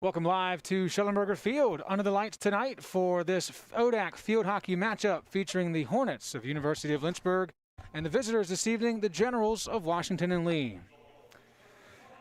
Welcome live to Schellenberger Field under the lights tonight for this ODAC field hockey matchup featuring the Hornets of University of Lynchburg and the visitors this evening, the Generals of Washington and Lee.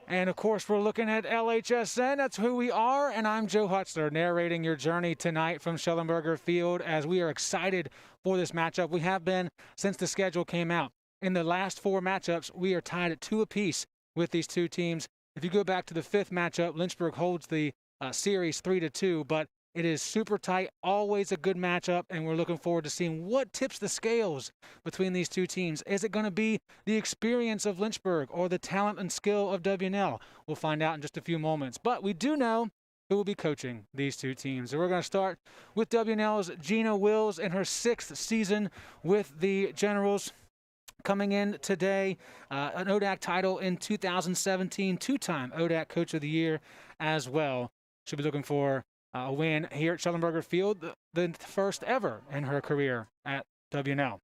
And of course, we're looking at LHSN. That's who we are. And I'm Joe Hutzler narrating your journey tonight from Schellenberger Field as we are excited for this matchup. We have been since the schedule came out. In the last four matchups, we are tied at 2 apiece with these two teams. If you go back to the fifth matchup, Lynchburg holds the series 3-2, but it is super tight, always a good matchup, and we're looking forward to seeing what tips the scales between these two teams. Is it going to be the experience of Lynchburg or the talent and skill of W&L? We'll find out in just a few moments, but we do know who will be coaching these two teams. And we're going to start with W&L's Gina Wills in her 6th season with the Generals. Coming in today, an ODAC title in 2017, two-time ODAC Coach of the Year as well. She'll be looking for a win here at Schellenberger Field, the first ever in her career at W&L.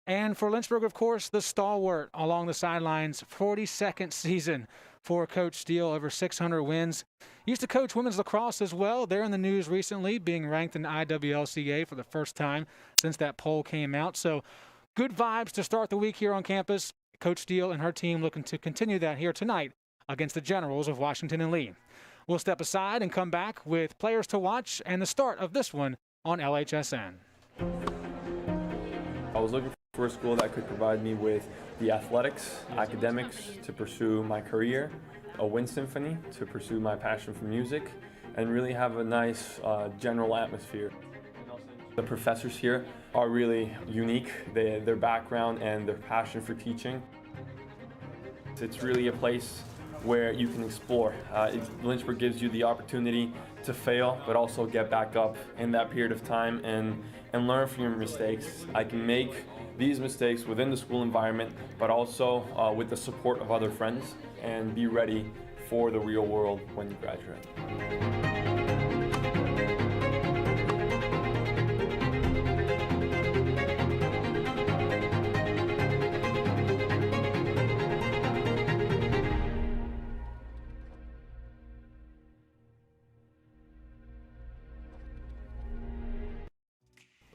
And for Lynchburg, of course, the stalwart along the sidelines, 42nd season for Coach Steele, over 600 wins. Used to coach women's lacrosse as well. They're in the news recently, being ranked in the IWLCA for the first time since that poll came out. So good vibes to start the week here on campus. Coach Steele and her team looking to continue that here tonight against the Generals of Washington and Lee. We'll step aside and come back with players to watch and the start of this one on LHSN. I was looking for a school that could provide me with the athletics, academics to pursue my career, a wind symphony to pursue my passion for music, and really have a nice general atmosphere. The professors here are really unique, their background and their passion for teaching. It's really a place where you can explore. Lynchburg gives you the opportunity to fail, but also get back up in that period of time and learn from your mistakes. I can make these mistakes within the school environment, but also with the support of other friends, and be ready for the real world when you graduate.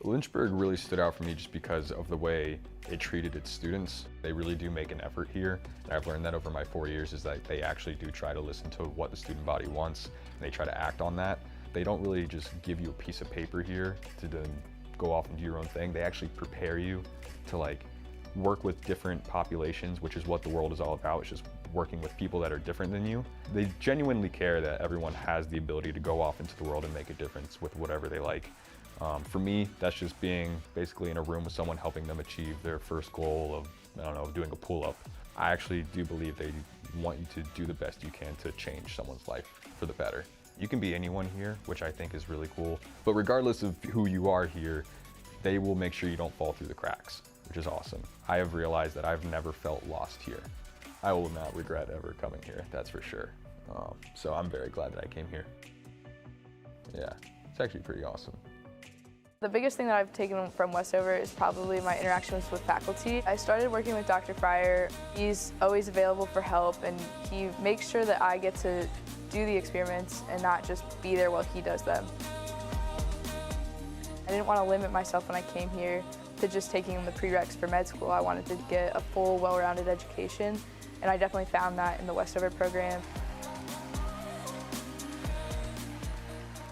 Lynchburg really stood out for me just because of the way it treated its students. They really do make an effort here, and I've learned that over my 4 years is that they actually do try to listen to what the student body wants, and they try to act on that. They don't really just give you a piece of paper here to then go off and do your own thing. They actually prepare you to work with different populations, which is what the world is all about. It's just working with people that are different than you. They genuinely care that everyone has the ability to go off into the world and make a difference with whatever they like. For me, that's just being basically in a room with someone helping them achieve their first goal of, I don't know, doing a pull-up. I actually do believe they want you to do the best you can to change someone's life for the better. You can be anyone here, which I think is really cool. But regardless of who you are here, they will make sure you don't fall through the cracks, which is awesome. I have realized that I've never felt lost here. I will not regret ever coming here, that's for sure. So I'm very glad that I came here. Yeah, it's actually pretty awesome. The biggest thing that I've taken from Westover is probably my interactions with faculty. I started working with Dr. Fryer. He's always available for help, and he makes sure that I get to do the experiments and not just be there while he does them. I didn't want to limit myself when I came here to just taking the prereqs for med school. I wanted to get a full, well-rounded education, and I definitely found that in the Westover program.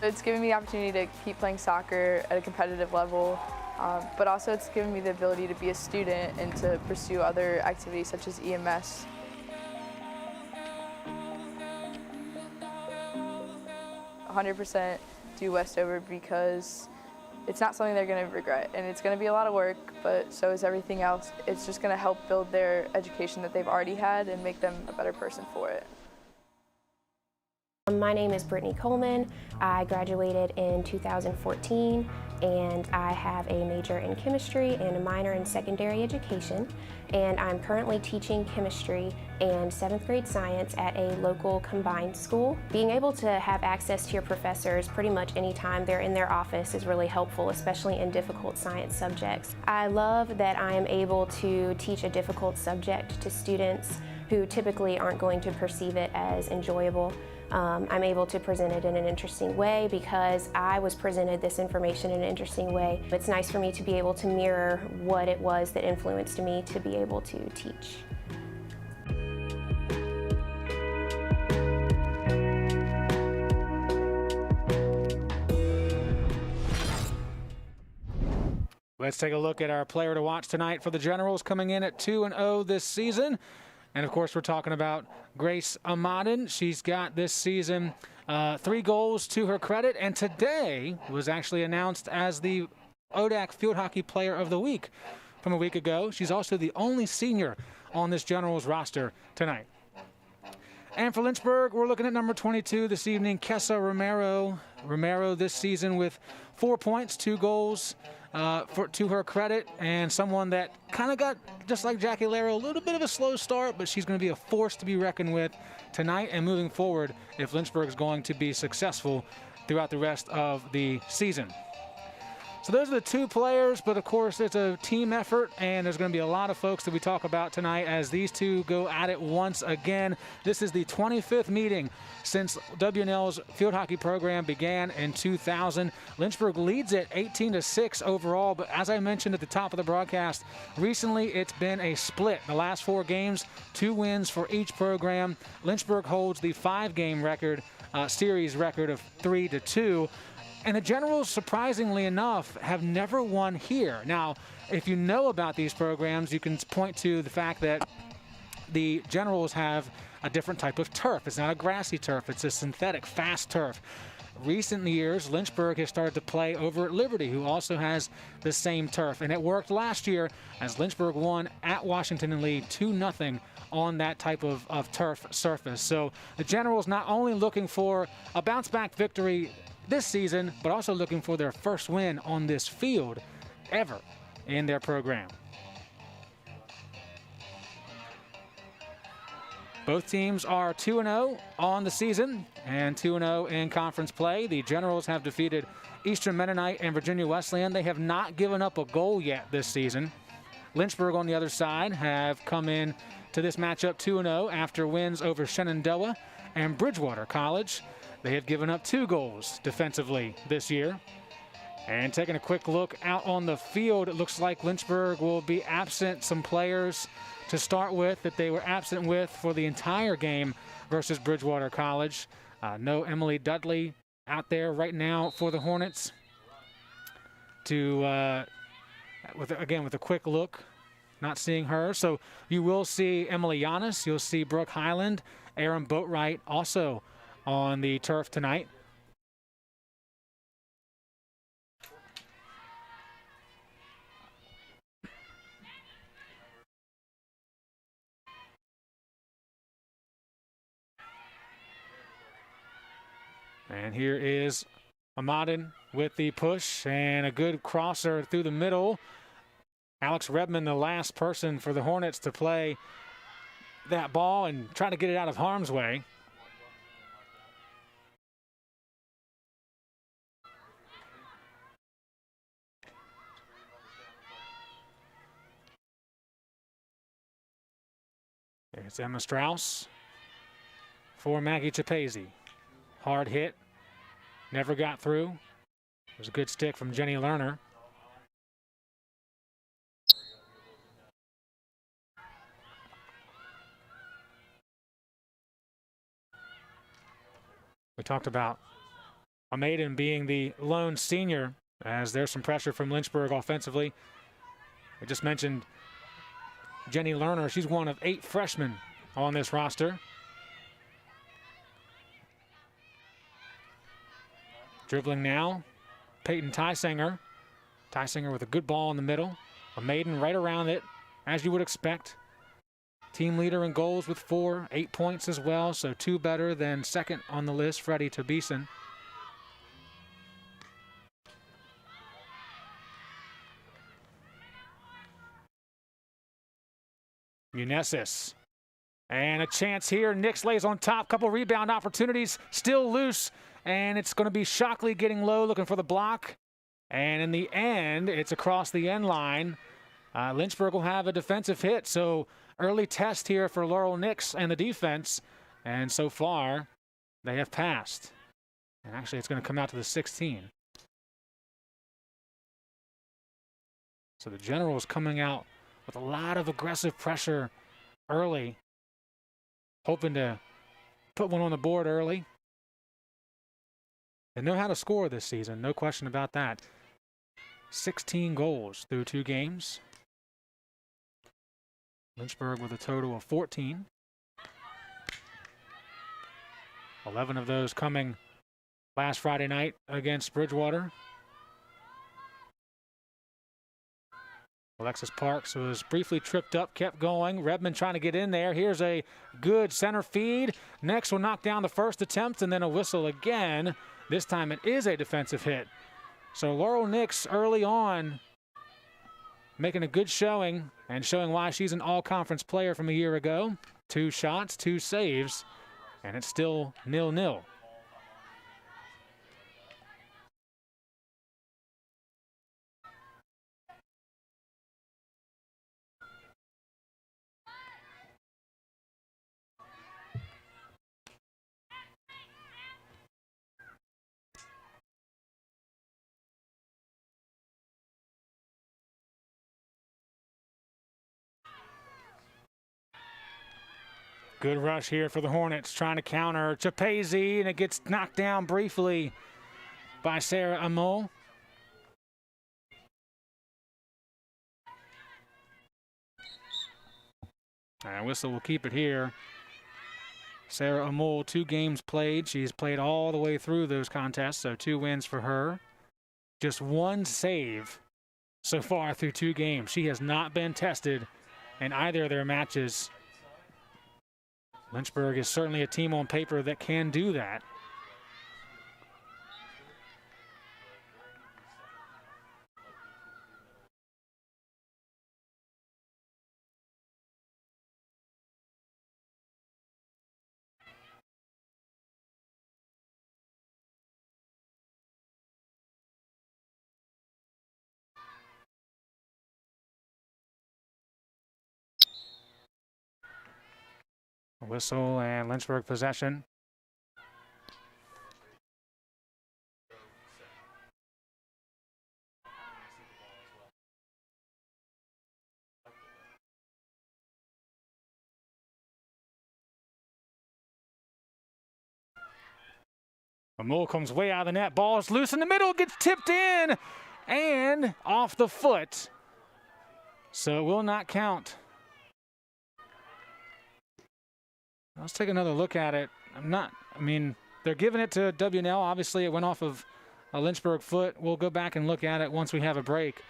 It's given me the opportunity to keep playing soccer at a competitive level, but also it's given me the ability to be a student and to pursue other activities such as EMS. I 100% do Westover because it's not something they're going to regret, and it's going to be a lot of work, but so is everything else. It's just going to help build their education that they've already had and make them a better person for it. My name is Brittany Coleman. I graduated in 2014, and I have a major in chemistry and a minor in secondary education, and I'm currently teaching chemistry and 7th grade science at a local combined school. Being able to have access to your professors pretty much anytime they're in their office is really helpful, especially in difficult science subjects. I love that I am able to teach a difficult subject to students who typically aren't going to perceive it as enjoyable. I'm able to present it in an interesting way because I was presented this information in an interesting way. It's nice for me to be able to mirror what it was that influenced me to be able to teach. Let's take a look at our player to watch tonight for the Generals, coming in at 2-0 this season. And of course, we're talking about Grace Amadin. She's got this season 3 goals to her credit, and today was actually announced as the ODAC Field Hockey Player of the Week from a week ago. She's also the only senior on this Generals roster tonight. And for Lynchburg, we're looking at number 22 this evening, Kessa Romero. Romero this season with 4 points, 2 goals to her credit, and someone that kind of got, just like Jackie Laro, a little bit of a slow start, but she's going to be a force to be reckoned with tonight and moving forward if Lynchburg is going to be successful throughout the rest of the season. So those are the 2 players, but of course it's a team effort, and there's going to be a lot of folks that we talk about tonight as these 2 go at it once again. This is the 25th meeting since WNL's field hockey program began in 2000. Lynchburg leads it 18-6 overall, but as I mentioned at the top of the broadcast, recently it's been a split. The last 4 games, 2 wins for each program. Lynchburg holds the 5-game record, series record of 3-2. And the Generals, surprisingly enough, have never won here. Now, if you know about these programs, you can point to the fact that the Generals have a different type of turf. It's not a grassy turf. It's a synthetic, fast turf. Recent years, Lynchburg has started to play over at Liberty, who also has the same turf. And it worked last year as Lynchburg won at Washington and Lee 2-0 on that type of turf surface. So the Generals not only looking for a bounce-back victory this season, but also looking for their first win on this field ever in their program. Both teams are 2-0 on the season and 2-0 in conference play. The Generals have defeated Eastern Mennonite and Virginia Wesleyan. They have not given up a goal yet this season. Lynchburg, on the other side, have come in to this matchup 2-0 after wins over Shenandoah and Bridgewater College. They have given up 2 goals defensively this year. And taking a quick look out on the field, it looks like Lynchburg will be absent some players to start with that they were absent with for the entire game versus Bridgewater College. No Emily Dudley out there right now for the Hornets. With a quick look, not seeing her. So you will see Emily Giannis, you'll see Brooke Highland, Aaron Boatwright also on the turf tonight. And here is Amadin with the push and a good crosser through the middle. Alex Redmond, the last person for the Hornets to play that ball and try to get it out of harm's way. It's Emma Strauss for Maggie Chapese. Hard hit, never got through. It was a good stick from Jenny Lerner. We talked about Amadin being the lone senior as there's some pressure from Lynchburg offensively. We just mentioned Jenny Lerner. She's one of 8 freshmen on this roster. Dribbling now, Peyton Tysinger. Tysinger with a good ball in the middle. Amadin right around it, as you would expect. Team leader in goals with 4, 8 points as well, so 2 better than second on the list, Freddie Tobison. Munesis. And a chance here. Nix lays on top. Couple rebound opportunities. Still loose. And it's going to be Shockley getting low, looking for the block. And in the end, it's across the end line. Lynchburg will have a defensive hit. So early test here for Laurel Nix and the defense. And so far, they have passed. And actually, it's going to come out to the 16. So the Generals coming out with a lot of aggressive pressure early, hoping to put one on the board early. They know how to score this season, no question about that. 16 goals through 2 games. Lynchburg with a total of 14. 11 of those coming last Friday night against Bridgewater. Alexis Parks was briefly tripped up, kept going. Redmond trying to get in there. Here's a good center feed. Next will knock down the first attempt, and then a whistle again. This time it is a defensive hit. So Laurel Nix early on making a good showing and showing why she's an all-conference player from a year ago. 2 shots, 2 saves, and it's still 0-0. Good rush here for the Hornets, trying to counter Chapezi, and it gets knocked down briefly by Sarah Amol. And whistle will keep it here. Sarah Amol, 2 games played. She's played all the way through those contests, so 2 wins for her. Just 1 save so far through 2 games. She has not been tested in either of their matches. Lynchburg is certainly a team on paper that can do that. Whistle and Lynchburg possession. Amol comes way out of the net. Ball is loose in the middle, gets tipped in and off the foot. So it will not count. Let's take another look at it. They're giving it to WNL. Obviously, it went off of a Lynchburg foot. We'll go back and look at it once we have a break.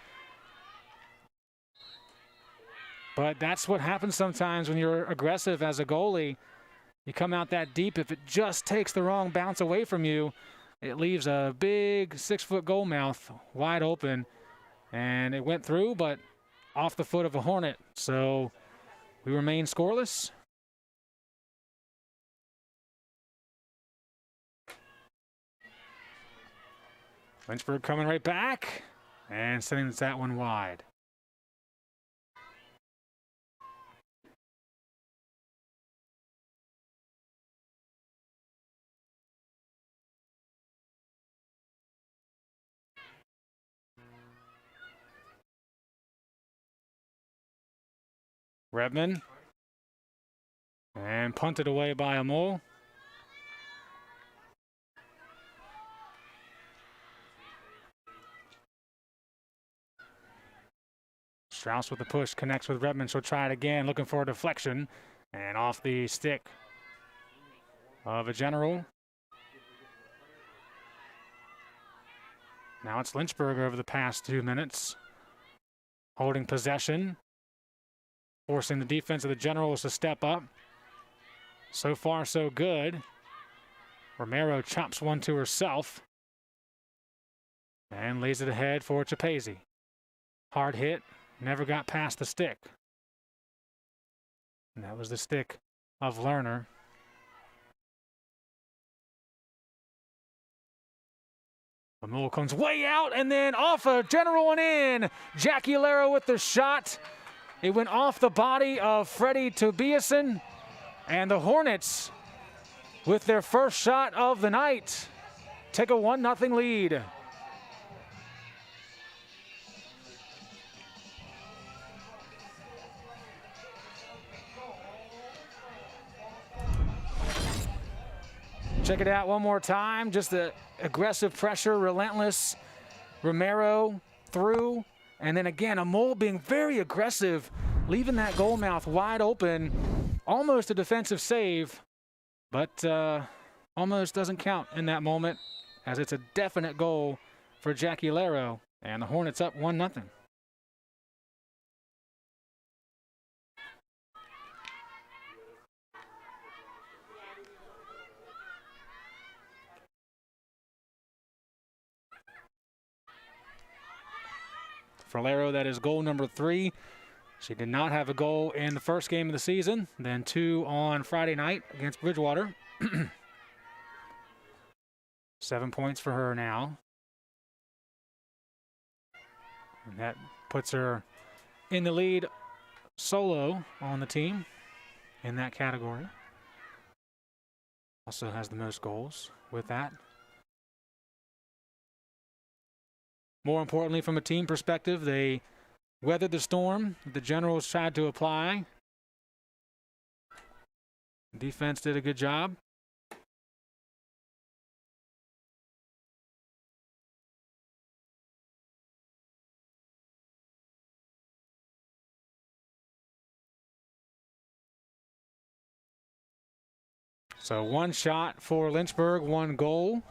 But that's what happens sometimes when you're aggressive as a goalie. You come out that deep. If it just takes the wrong bounce away from you, it leaves a big 6-foot goal mouth wide open. And it went through, but off the foot of a Hornet. So we remain scoreless. Lynchburg coming right back and sending that one wide. Redmond. And punted away by Amol. Strauss with the push, connects with Redmond. She'll try it again, looking for a deflection. And off the stick of a General. Now it's Lynchburg over the past 2 minutes. Holding possession. Forcing the defense of the Generals to step up. So far, so good. Romero chops one to herself. And lays it ahead for Chapezi. Hard hit. Never got past the stick. And that was the stick of Lerner. Amol comes way out and then off a General and in. Jackie Alero with the shot. It went off the body of Freddie Tobiasen. And the Hornets with their first shot of the night. Take a 1-0 lead. Check it out one more time. Just the aggressive pressure, relentless. Romero through, and then again, Amol being very aggressive, leaving that goal mouth wide open. Almost a defensive save, but almost doesn't count in that moment, as it's a definite goal for Jackie Laro, and the Hornets up 1-0. For Laro, that is goal number 3. She did not have a goal in the first game of the season, then 2 on Friday night against Bridgewater. 7 points for her now. And that puts her in the lead solo on the team in that category. Also has the most goals with that. More importantly, from a team perspective, they weathered the storm the Generals tried to apply. Defense did a good job. So 1 shot for Lynchburg, 1 goal.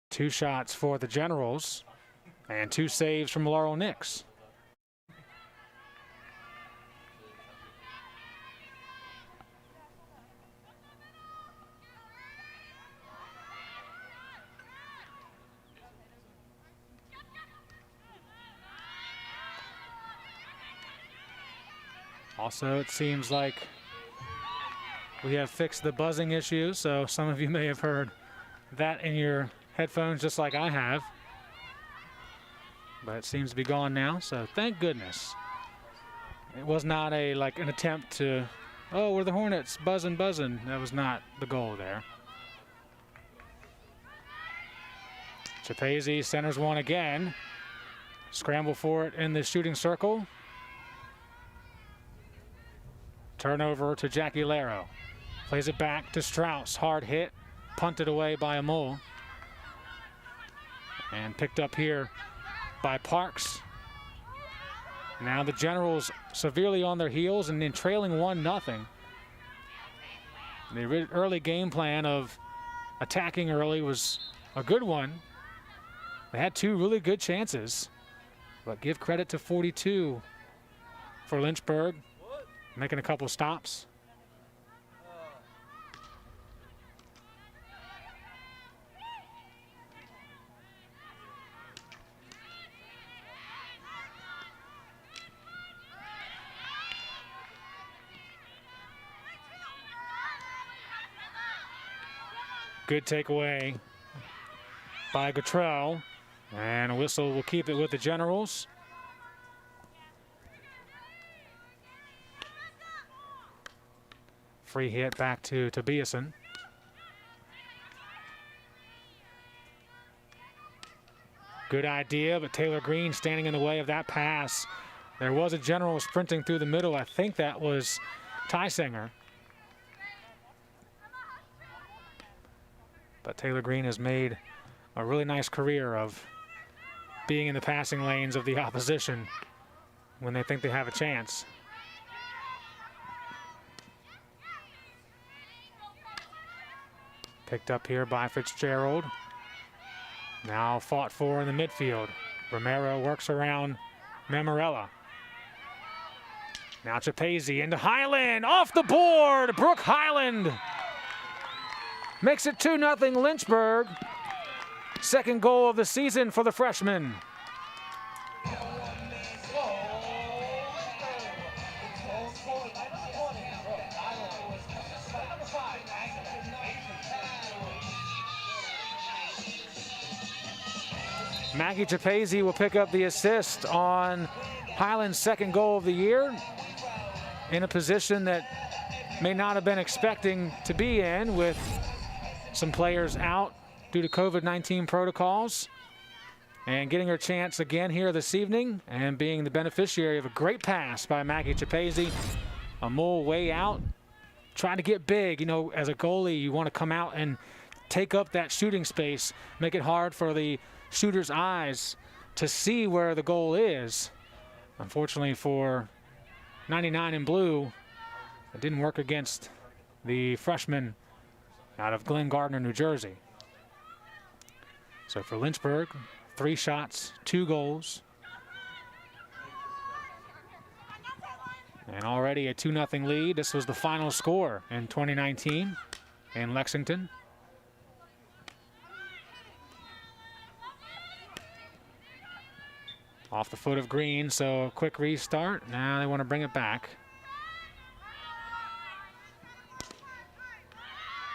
2 shots for the Generals, and 2 saves from Laurel Nix. Also, it seems like we have fixed the buzzing issue, so some of you may have heard that in your headphones just like I have. But it seems to be gone now, so thank goodness. It was not an attempt to, oh, we're the Hornets, buzzing. That was not the goal there. Chapese centers one again. Scramble for it in the shooting circle. Turnover to Jackie Laro. Plays it back to Strauss. Hard hit. Punted away by Amol. And picked up here by Parks. Now the Generals severely on their heels and then trailing 1-0. The early game plan of attacking early was a good one. They had 2 really good chances, but give credit to 42 for Lynchburg, making a couple stops. Good takeaway by Gautreau, and a whistle will keep it with the Generals. Free hit back to Tobiasen. Good idea, but Taylor Green standing in the way of that pass. There was a General sprinting through the middle. I think that was Tysinger. But Taylor Green has made a really nice career of being in the passing lanes of the opposition when they think they have a chance. Picked up here by Fitzgerald. Now fought for in the midfield. Romero works around Mammarella. Now Chapese into Highland, off the board, Brooke Highland. Makes it 2-0 Lynchburg. Second goal of the season for the freshman. Maggie Chapese will pick up the assist on Highland's second goal of the year in a position that may not have been expecting to be in, with some players out due to COVID-19 protocols, and getting her chance again here this evening and being the beneficiary of a great pass by Maggie Chapezi. A mole way out, trying to get big. You know, as a goalie, you want to come out and take up that shooting space, make it hard for the shooter's eyes to see where the goal is. Unfortunately for 99 in blue, it didn't work against the freshman out of Glen Gardner, New Jersey. So for Lynchburg, 3 shots, 2 goals. And already a 2-0 lead. This was the final score in 2019 in Lexington. Off the foot of Green, so a quick restart. Now they want to bring it back.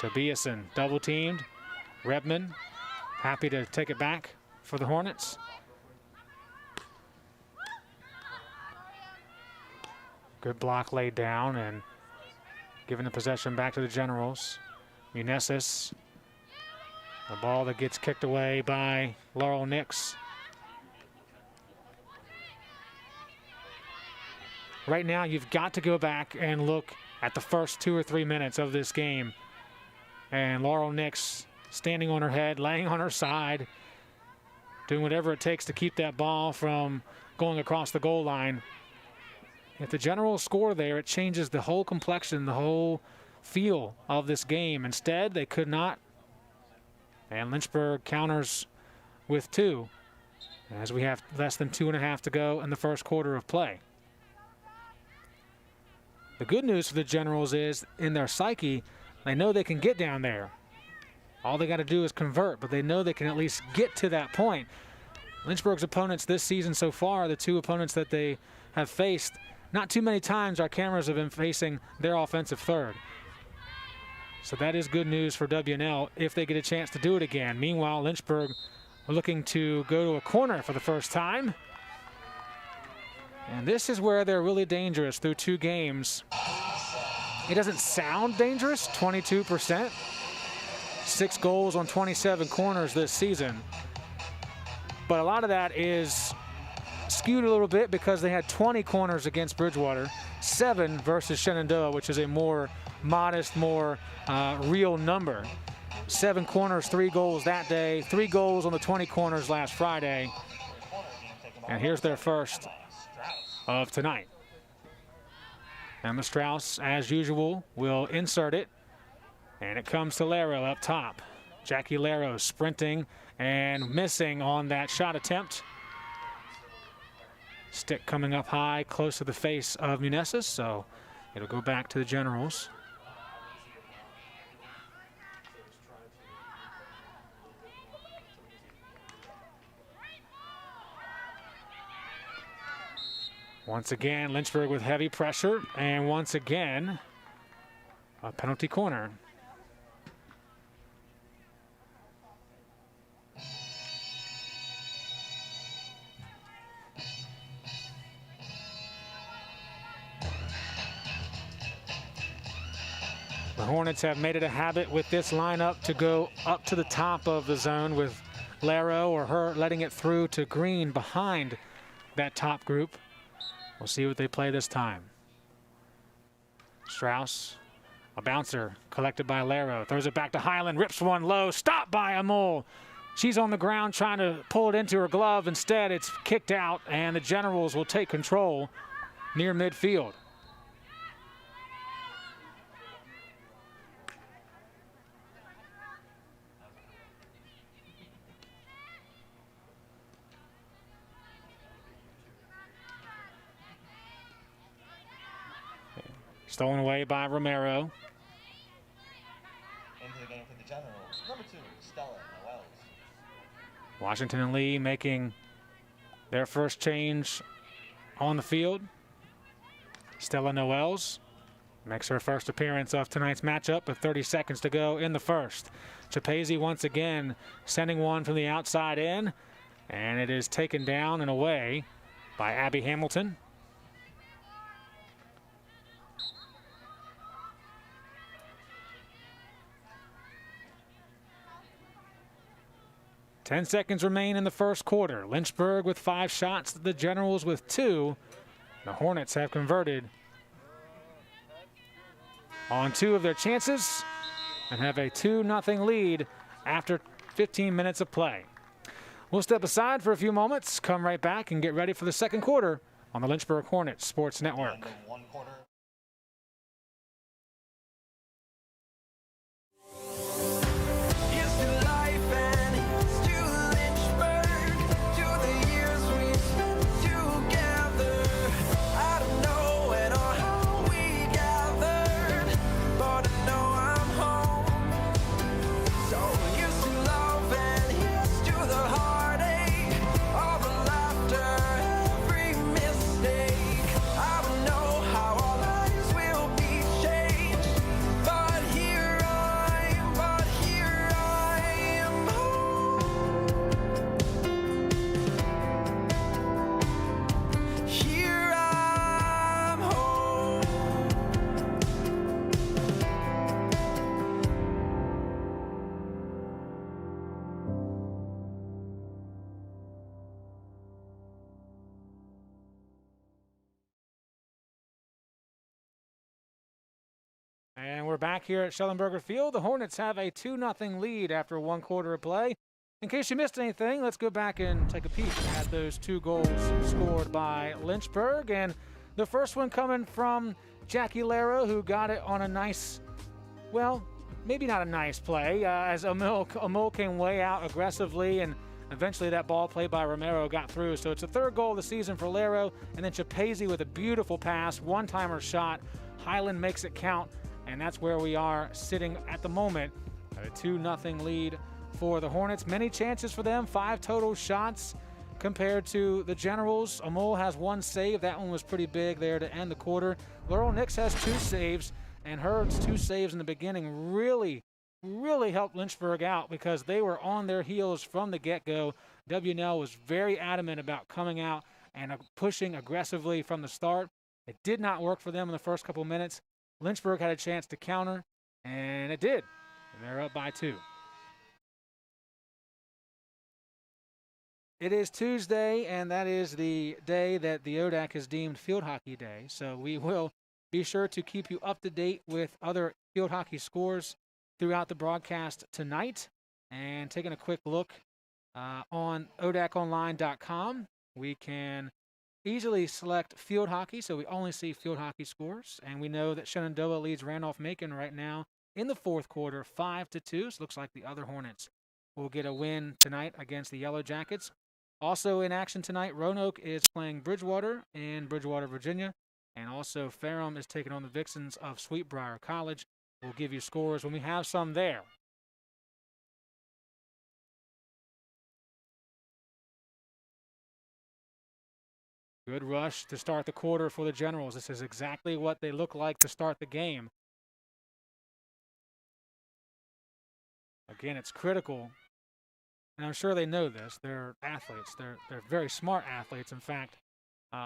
Tobiasen double teamed. Rebman happy to take it back for the Hornets. Good block laid down and giving the possession back to the Generals. Munesis, a ball that gets kicked away by Laurel Nix. Right now, you've got to go back and look at the first 2 or 3 minutes of this game. And Laurel Nix standing on her head, laying on her side, doing whatever it takes to keep that ball from going across the goal line. If the Generals score there, it changes the whole complexion, the whole feel of this game. Instead, they could not. And Lynchburg counters with 2, as we have less than 2.5 to go in the first quarter of play. The good news for the Generals is, in their psyche, they know they can get down there. All they got to do is convert, but they know they can at least get to that point. Lynchburg's opponents this season so far, the 2 opponents that they have faced, not too many times our cameras have been facing their offensive third. So that is good news for WNL if they get a chance to do it again. Meanwhile, Lynchburg looking to go to a corner for the first time. And this is where they're really dangerous through 2 games. It doesn't sound dangerous, 22%. 6 goals on 27 corners this season. But a lot of that is skewed a little bit because they had 20 corners against Bridgewater, 7 versus Shenandoah, which is a more modest, more real number. 7 corners, 3 goals that day, 3 goals on the 20 corners last Friday. And here's their first of tonight. Emma Strauss, as usual, will insert it. And it comes to Laro up top. Jackie Laro sprinting and missing on that shot attempt. Stick coming up high, close to the face of Munesis, so it'll go back to the Generals. Once again, Lynchburg with heavy pressure, and once again, a penalty corner. The Hornets have made it a habit with this lineup to go up to the top of the zone with Laro or her letting it through to Green behind that top group. We'll see what they play this time. Strauss, a bouncer collected by Laro, throws it back to Highland, rips one low, stopped by Amol. She's on the ground trying to pull it into her glove. Instead, it's kicked out, and the Generals will take control near midfield. Stolen away by Romero. Into the game for the Generals, number 2, Stella Noels. Washington and Lee making their first change on the field. Stella Noels makes her first appearance of tonight's matchup with 30 seconds to go in the first. Chapezi once again sending one from the outside in, and it is taken down and away by Abby Hamilton. 10 seconds remain in the first quarter. Lynchburg with 5 shots, the Generals with 2. The Hornets have converted on 2 of their chances and have a 2-0 lead after 15 minutes of play. We'll step aside for a few moments, come right back, and get ready for the second quarter on the Lynchburg Hornets Sports Network. One quarter. And we're back here at Schellenberger Field. The Hornets have a 2-0 lead after 1 quarter of play. In case you missed anything, let's go back and take a peek at those 2 goals scored by Lynchburg. And the first one coming from Jackie Laro, who got it on a nice, well, maybe not a nice play, as Amul came way out aggressively, and eventually that ball played by Romero got through. So it's the 3rd goal of the season for Laro. And then Chapezi with a beautiful pass, one-timer shot. Highland makes it count. And that's where we are sitting at the moment. A 2-0 lead for the Hornets. Many chances for them, 5 total shots compared to the Generals. Amul has 1 save. That one was pretty big there to end the quarter. Laurel Nix has 2 saves, and her 2 saves in the beginning really helped Lynchburg out because they were on their heels from the get-go. WNL was very adamant about coming out and pushing aggressively from the start. It did not work for them in the first couple minutes. Lynchburg had a chance to counter, and it did. And they're up by 2. It is Tuesday, and that is the day that the ODAC has deemed Field Hockey Day. So we will be sure to keep you up to date with other field hockey scores throughout the broadcast tonight. And taking a quick look on odaconline.com, we can easily select field hockey, so we only see field hockey scores. And we know that Shenandoah leads Randolph-Macon right now in the 4th quarter, 5-2. So looks like the other Hornets will get a win tonight against the Yellow Jackets. Also in action tonight, Roanoke is playing Bridgewater in Bridgewater, Virginia. And also Ferrum is taking on the Vixens of Sweetbriar College. We'll give you scores when we have some there. Good rush to start the quarter for the Generals. This is exactly what they look like to start the game. Again, it's critical, and I'm sure they know this. They're athletes. They're very smart athletes. In fact,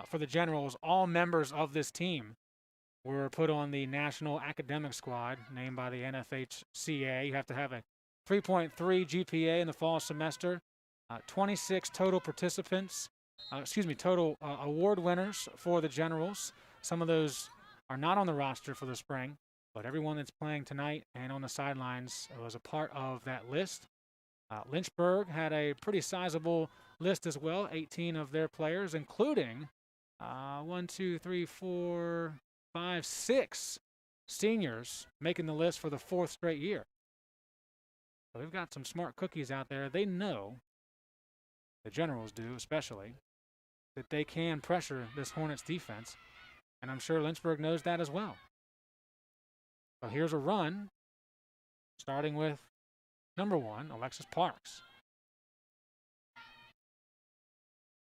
for the Generals, all members of this team were put on the National Academic Squad, named by the NFHCA. You have to have a 3.3 GPA in the fall semester, 26 total participants. Total award winners for the Generals. Some of those are not on the roster for the spring, but everyone that's playing tonight and on the sidelines was a part of that list. Lynchburg had a pretty sizable list as well, 18 of their players, including 6 seniors making the list for the 4th straight year. So they've got some smart cookies out there. They know, the Generals do especially, that they can pressure this Hornets defense, and I'm sure Lynchburg knows that as well. So here's a run, starting with number 1, Alexis Parks.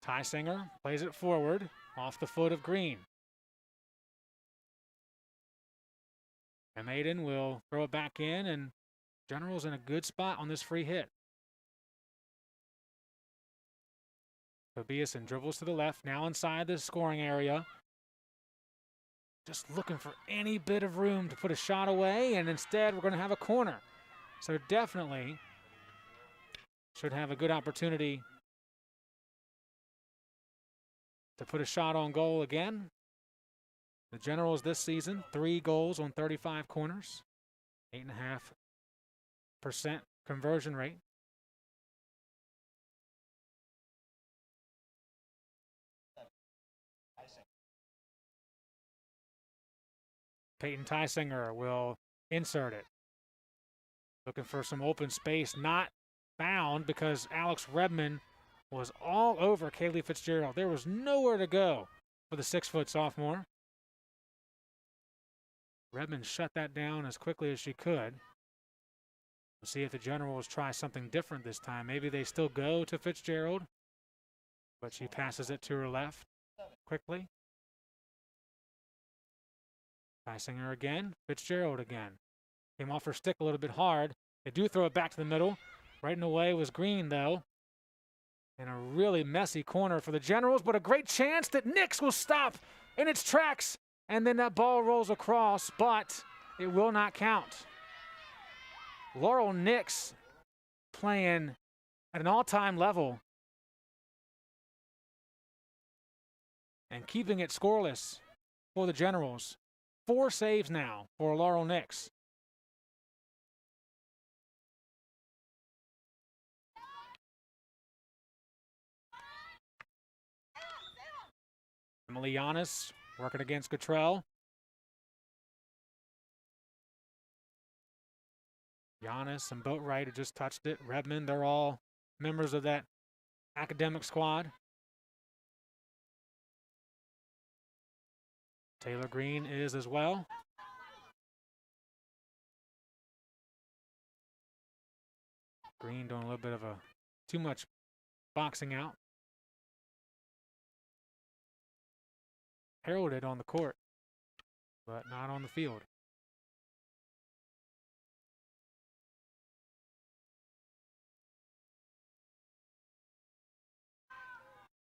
Tysinger plays it forward off the foot of Green. And Maiden will throw it back in, and General's in a good spot on this free hit. Tobiasen dribbles to the left, now inside the scoring area. Just looking for any bit of room to put a shot away, and instead we're going to have a corner. So definitely should have a good opportunity to put a shot on goal again. The Generals this season, 3 goals on 35 corners, 8.5% conversion rate. Peyton Tysinger will insert it. Looking for some open space, not found because Alex Redmond was all over Kaylee Fitzgerald. There was nowhere to go for the 6-foot sophomore. Redmond shut that down as quickly as she could. We'll see if the Generals try something different this time. Maybe they still go to Fitzgerald, but she passes it to her left quickly. Tysinger again, Fitzgerald again. Came off her stick a little bit hard. They do throw it back to the middle. Right in the way was Green, though. In a really messy corner for the Generals, but a great chance that Nix will stop in its tracks. And then that ball rolls across, but it will not count. Laurel Nix playing at an all-time level and keeping it scoreless for the Generals. 4 saves now for Laurel Nix. Emily Giannis working against Cottrell. Giannis and Boatwright had just touched it. Redmond, they're all members of that academic squad. Taylor Green is as well. Green doing a little bit of too much boxing out. Heralded on the court, but not on the field.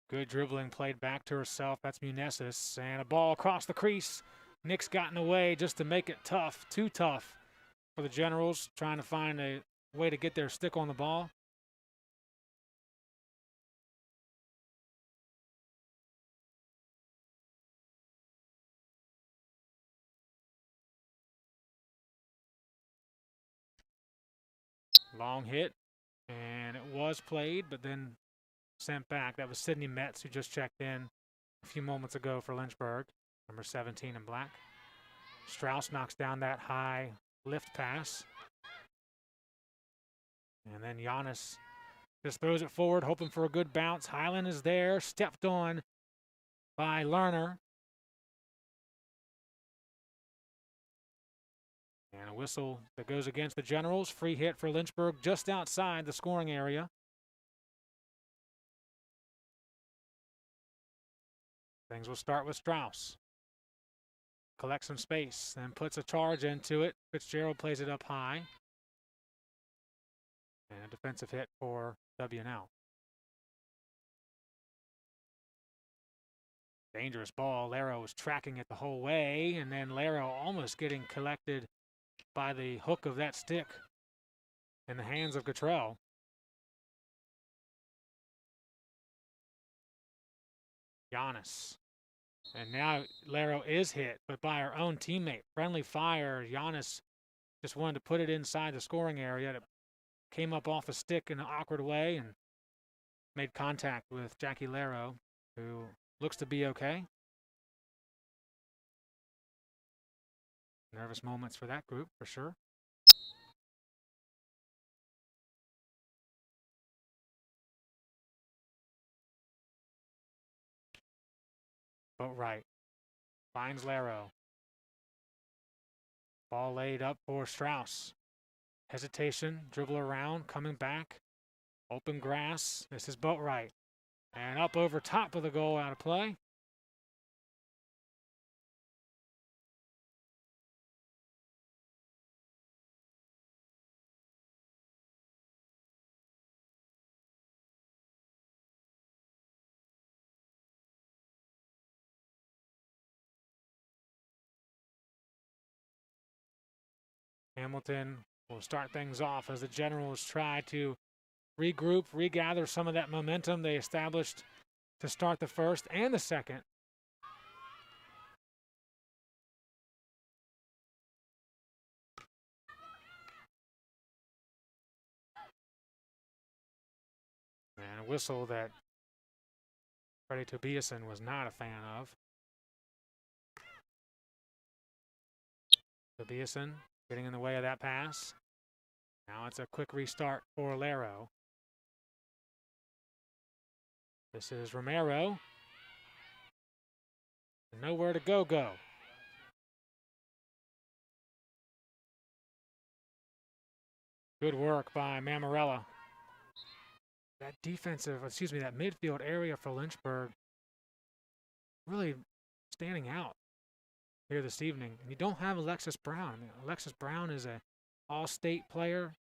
Good dribbling played back to herself. That's Munesis. And a ball across the crease. Nix got in the way just to make it tough, too tough for the Generals, trying to find a way to get their stick on the ball. Long hit, and it was played, but then sent back. That was Sydney Metz, who just checked in a few moments ago for Lynchburg, number 17 in black. Strauss knocks down that high lift pass. And then Giannis just throws it forward, hoping for a good bounce. Highland is there, stepped on by Lerner. And a whistle that goes against the Generals. Free hit for Lynchburg just outside the scoring area. Things will start with Strauss. Collects some space, then puts a charge into it. Fitzgerald plays it up high. And a defensive hit for W&L. Dangerous ball. Laro was tracking it the whole way, and then Laro almost getting collected by the hook of that stick in the hands of Cottrell. Giannis. And now Laro is hit, but by her own teammate. Friendly fire. Giannis just wanted to put it inside the scoring area. It came up off a stick in an awkward way and made contact with Jackie Laro, who looks to be okay. Nervous moments for that group, for sure. Boatwright finds Laro. Ball laid up for Strauss. Hesitation, dribble around, coming back. Open grass. This is Boatwright. And up over top of the goal, out of play. Hamilton will start things off as the Generals try to regroup, regather some of that momentum they established to start the first and the second. And a whistle that Freddie Tobiasen was not a fan of. Tobiasen getting in the way of that pass. Now it's a quick restart for Lero. This is Romero. Nowhere to go. Good work by Mammarella. That midfield area for Lynchburg really standing out here this evening. And you don't have Alexis Brown. I mean, Alexis Brown is an all-state player,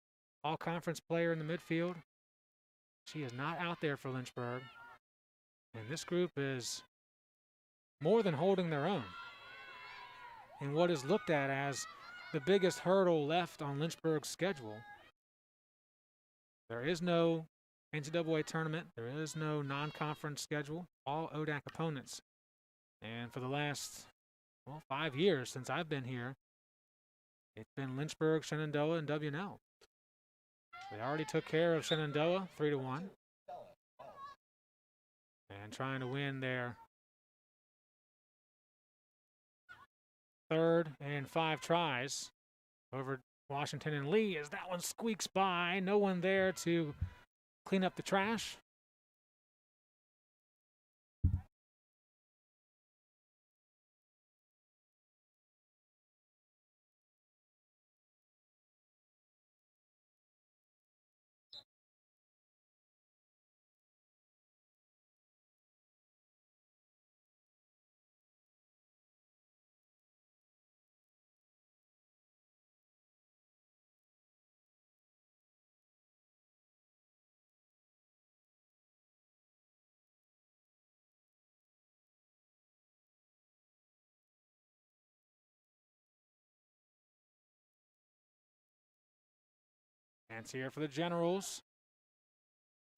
all-conference player in the midfield. She is not out there for Lynchburg. And this group is more than holding their own in what is looked at as the biggest hurdle left on Lynchburg's schedule. There is no NCAA tournament. There is no non-conference schedule. All ODAC opponents. And for the last, 5 years since I've been here, it's been Lynchburg, Shenandoah, and WNL. They already took care of Shenandoah 3-1. And trying to win their third and 5 tries over Washington and Lee as that one squeaks by. No one there to clean up the trash. Chance here for the Generals.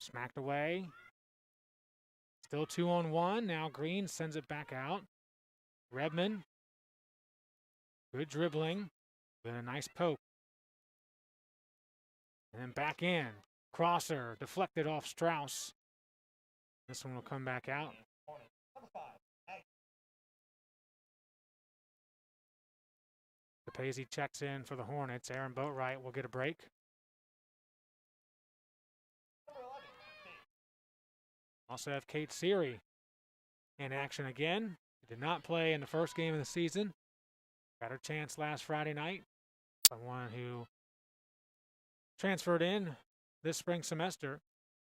Smacked away. Still 2-on-1. Now Green sends it back out. Redmond. Good dribbling. Then a nice poke. And then back in. Crosser deflected off Strauss. This one will come back out. DePazy checks in for the Hornets. Aaron Boatwright will get a break. Also have Kate Seary in action again. She did not play in the first game of the season. Got her chance last Friday night. Someone who transferred in this spring semester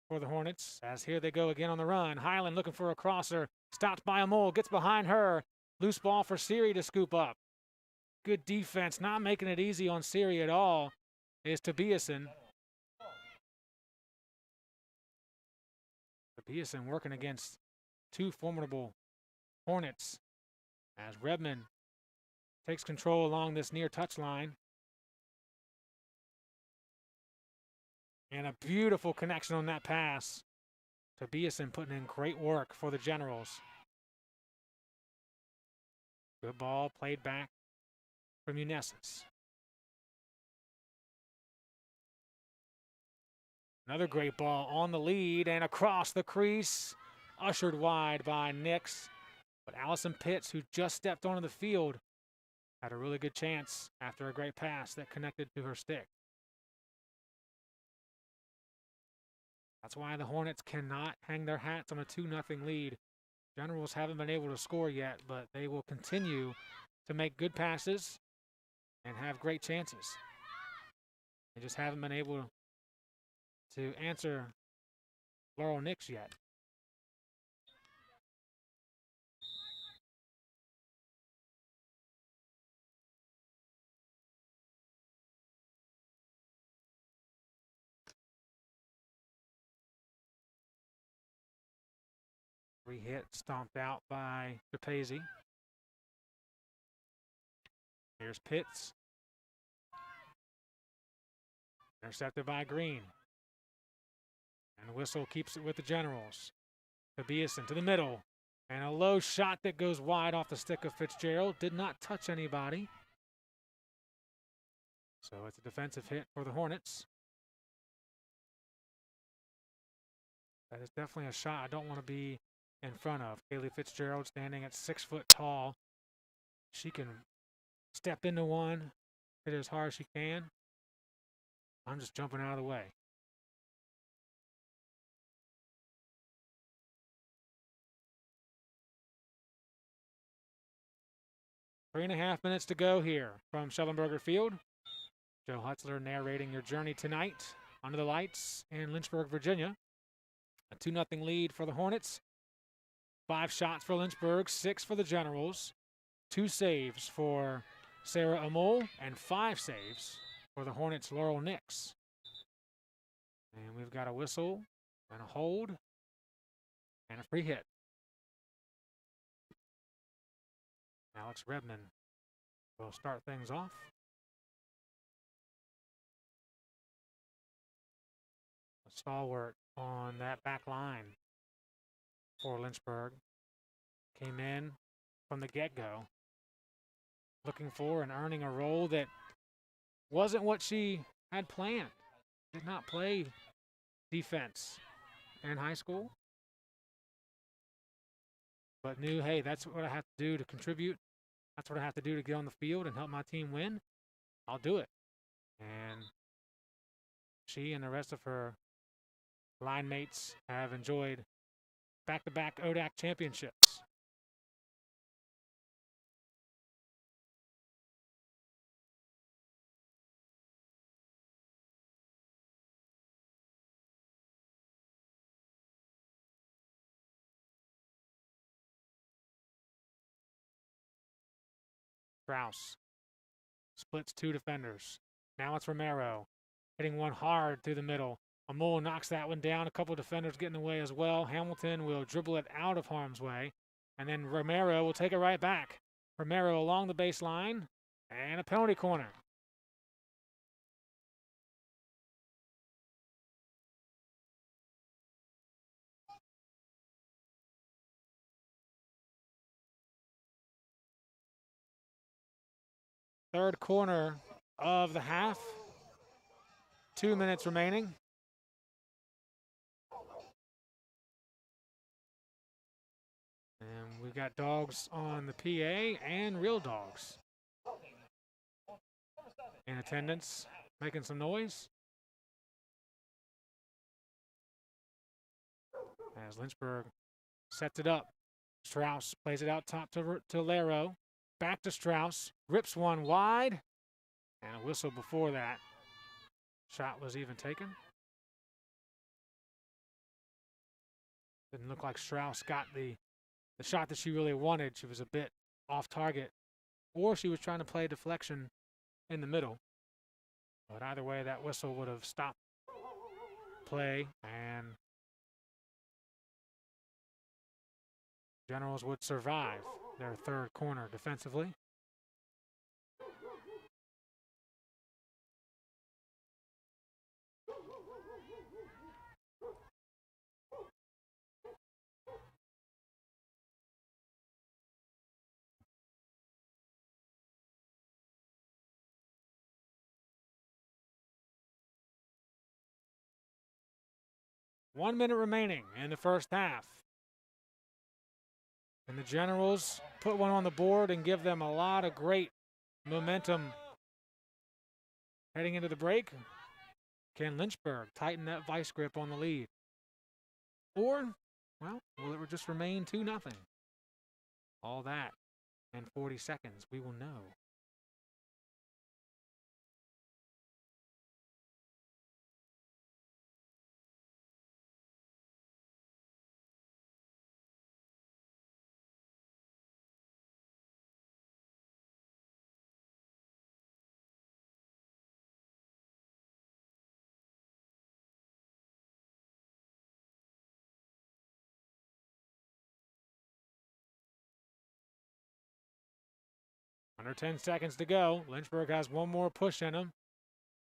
for the Hornets. As here they go again on the run. Highland looking for a crosser. Stopped by a mole. Gets behind her. Loose ball for Seary to scoop up. Good defense. Not making it easy on Seary at all is Tobiasen. Tobiasen working against 2 formidable Hornets as Redmond takes control along this near touchline. And a beautiful connection on that pass. Tobiasen putting in great work for the Generals. Good ball played back from Unesis. Another great ball on the lead and across the crease. Ushered wide by Nix. But Allison Pitts, who just stepped onto the field, had a really good chance after a great pass that connected to her stick. That's why the Hornets cannot hang their hats on a 2-0 lead. Generals haven't been able to score yet, but they will continue to make good passes and have great chances. They just haven't been able to answer Laurel Nix yet. Hit stomped out by DePazy. Here's Pitts. Intercepted by Green. And Whistle keeps it with the Generals. Tobiasen to the middle. And a low shot that goes wide off the stick of Fitzgerald. Did not touch anybody. So it's a defensive hit for the Hornets. That is definitely a shot I don't want to be in front of. Kaylee Fitzgerald standing at 6 foot tall. She can step into one, hit it as hard as she can. I'm just jumping out of the way. Three and a half minutes to go here from Schellenberger Field. Joe Hutzler narrating your journey tonight under the lights in Lynchburg, Virginia. A 2-0 lead for the Hornets. 5 shots for Lynchburg, 6 for the Generals. 2 saves for Sarah Amol and 5 saves for the Hornets' Laurel Nix. And we've got a whistle and a hold and a free hit. Alex Redmond will start things off. A stalwart on that back line for Lynchburg. Came in from the get-go, looking for and earning a role that wasn't what she had planned. Did not play defense in high school, but knew, hey, that's what I have to do to contribute. That's what I have to do to get on the field and help my team win. I'll do it. And she and the rest of her line mates have enjoyed back-to-back ODAC championships. Strauss splits 2 defenders. Now it's Romero hitting one hard through the middle. Amol knocks that one down. A couple of defenders getting away as well. Hamilton will dribble it out of harm's way. And then Romero will take it right back. Romero along the baseline and a penalty corner. Third corner of the half. 2 minutes remaining. And we've got dogs on the PA and real dogs in attendance, making some noise. As Lynchburg sets it up. Strauss plays it out top to Lero. Back to Strauss, rips one wide, and a whistle before that. Shot was even taken. Didn't look like Strauss got the shot that she really wanted. She was a bit off target, or she was trying to play deflection in the middle. But either way, that whistle would have stopped play, and Generals would survive their third corner defensively. One minute remaining in the first half. And the Generals put one on the board and give them a lot of great momentum heading into the break. Can Lynchburg tighten that vice grip on the lead? Or, well, will it just remain 2-0? All that in 40 seconds, we will know. Under 10 seconds to go. Lynchburg has one more push in them.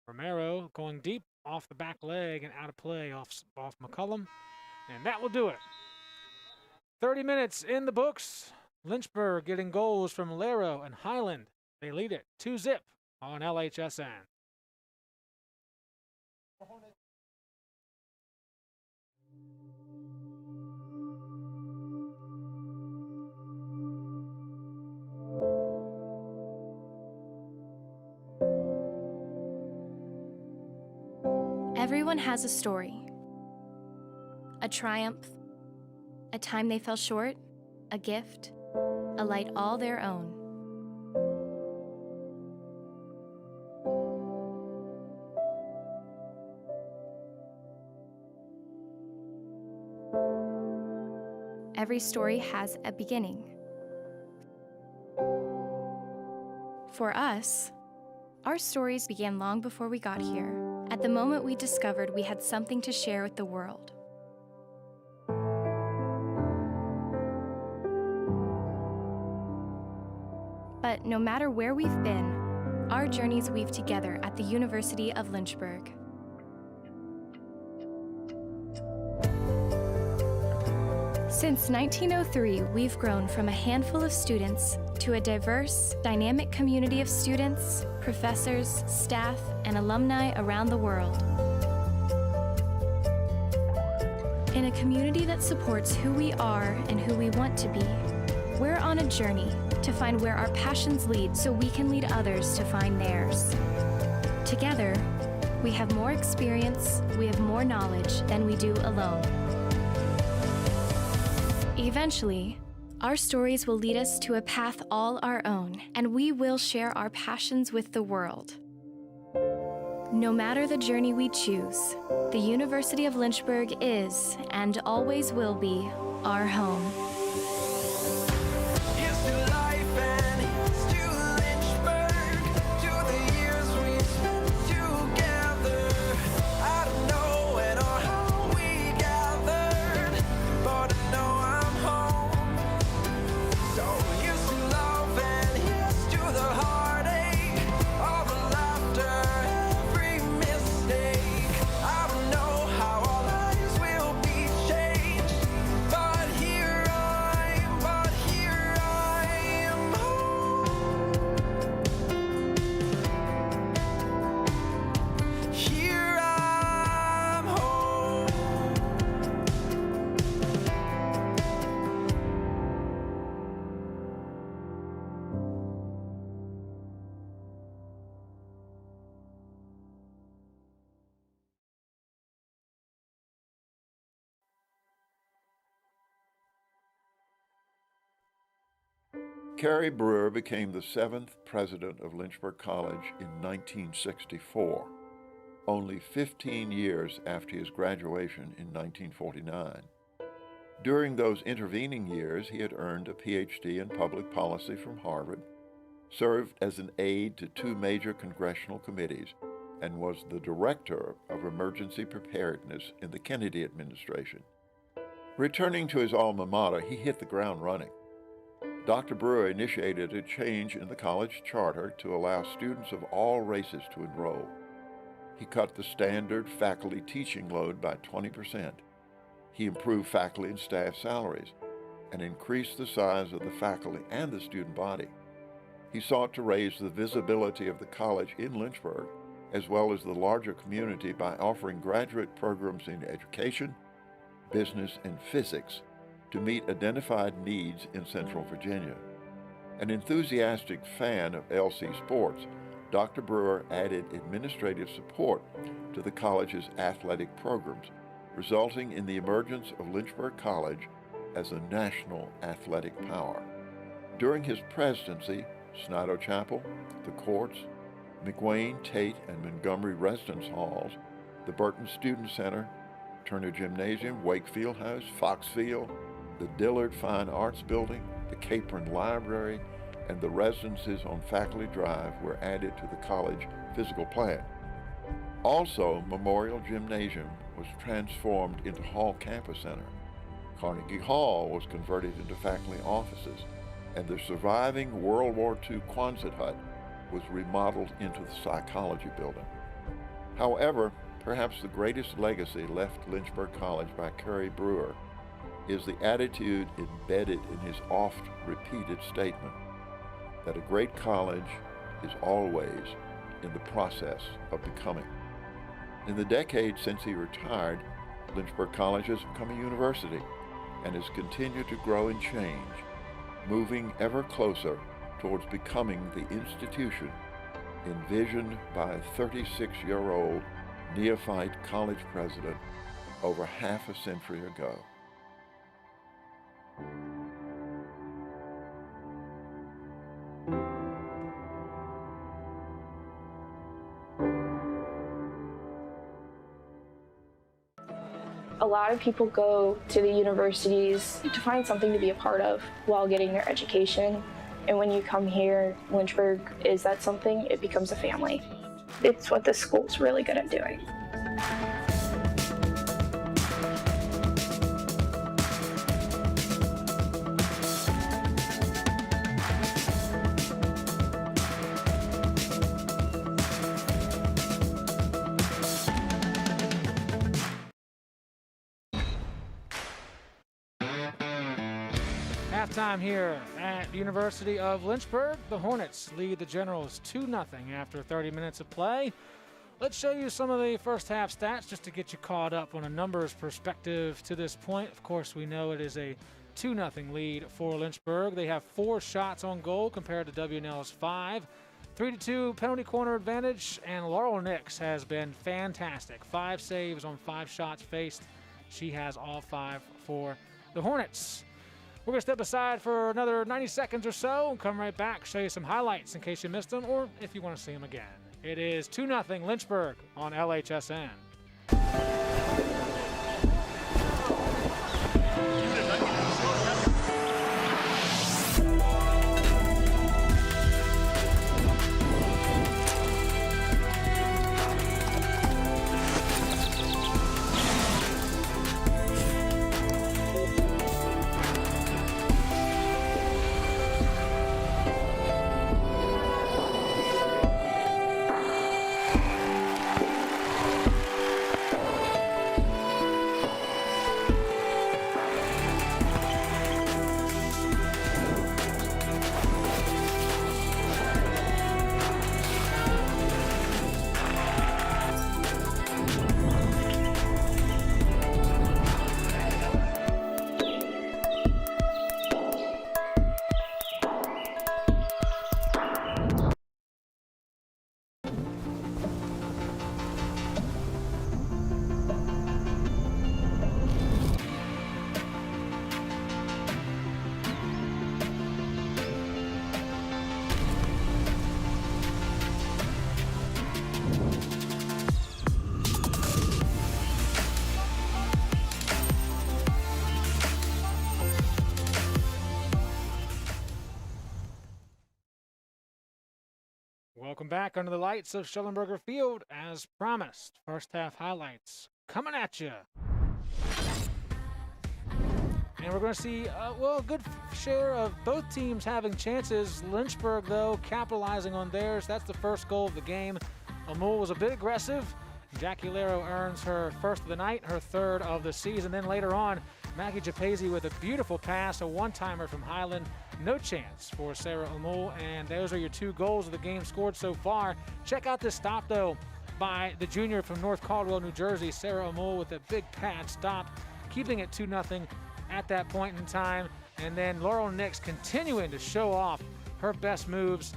Romero going deep off the back leg and out of play off McCullum. And that will do it. 30 minutes in the books. Lynchburg getting goals from Lero and Highland. They lead it 2-0 on LHSN. Everyone has a story. A triumph, a time they fell short, a gift, a light all their own. Every story has a beginning. For us, our stories began long before we got here, at the moment we discovered we had something to share with the world. But no matter where we've been, our journeys weave together at the University of Lynchburg. Since 1903, we've grown from a handful of students to a diverse, dynamic community of students, professors, staff, and alumni around the world. In a community that supports who we are and who we want to be, we're on a journey to find where our passions lead so we can lead others to find theirs. Together, we have more experience, we have more knowledge than we do alone. Eventually, our stories will lead us to a path all our own, and we will share our passions with the world. No matter the journey we choose, the University of Lynchburg is, and always will be, our home. Carrie Brewer became the 7th president of Lynchburg College in 1964, only 15 years after his graduation in 1949. During those intervening years, he had earned a PhD in public policy from Harvard, served as an aide to 2 major congressional committees, and was the director of emergency preparedness in the Kennedy administration. Returning to his alma mater, he hit the ground running. Dr. Brewer initiated a change in the college charter to allow students of all races to enroll. He cut the standard faculty teaching load by 20%. He improved faculty and staff salaries and increased the size of the faculty and the student body. He sought to raise the visibility of the college in Lynchburg, as well as the larger community, by offering graduate programs in education, business, and physics to meet identified needs in Central Virginia. An enthusiastic fan of LC sports, Dr. Brewer added administrative support to the college's athletic programs, resulting in the emergence of Lynchburg College as a national athletic power. During his presidency, Snido Chapel, the courts, McWayne, Tate, and Montgomery residence halls, the Burton Student Center, Turner Gymnasium, Wakefield House, Foxfield, the Dillard Fine Arts Building, the Capron Library, and the residences on Faculty Drive were added to the college physical plan. Also, Memorial Gymnasium was transformed into Hall Campus Center. Carnegie Hall was converted into faculty offices, and the surviving World War II Quonset hut was remodeled into the psychology building. However, Perhaps the greatest legacy left Lynchburg College by Kerry Brewer is the attitude embedded in his oft-repeated statement that a great college is always in the process of becoming. In the decades since he retired, Lynchburg College has become a university and has continued to grow and change, moving ever closer towards becoming the institution envisioned by a 36-year-old neophyte college president over half a century ago. A lot of people go to the universities to find something to be a part of while getting their education. And when you come here, Lynchburg is that something, it becomes a family. It's what the school's really good at doing. Halftime here at the University of Lynchburg. The Hornets lead the Generals 2-0 after 30 minutes of play. Let's show you some of the first half stats just to get you caught up on a numbers perspective to this point. Of course, we know it is a 2-0 lead for Lynchburg. They have 4 shots on goal compared to WNL's 5. 3-2 penalty corner advantage, and Laurel Nix has been fantastic. 5 saves on 5 shots faced. She has all 5 for the Hornets. We're going to step aside for another 90 seconds or so and come right back, show you some highlights in case you missed them or if you want to see them again. It is 2-0 Lynchburg on LHSN. Welcome back under the lights of Schellenberger Field as promised. First half highlights coming at you. And we're going to see, a good share of both teams having chances. Lynchburg, though, capitalizing on theirs. That's the first goal of the game. Amul was a bit aggressive. Jackie Lero earns her first of the night, her third of the season. Then later on, Maggie Japese with a beautiful pass, a one-timer from Highland. No chance for Sarah Amul, and those are your 2 goals of the game scored so far. Check out this stop, though, by the junior from North Caldwell, New Jersey, Sarah Amul, with a big pad stop, keeping it 2-0 at that point in time. And then Laurel Nix continuing to show off her best moves,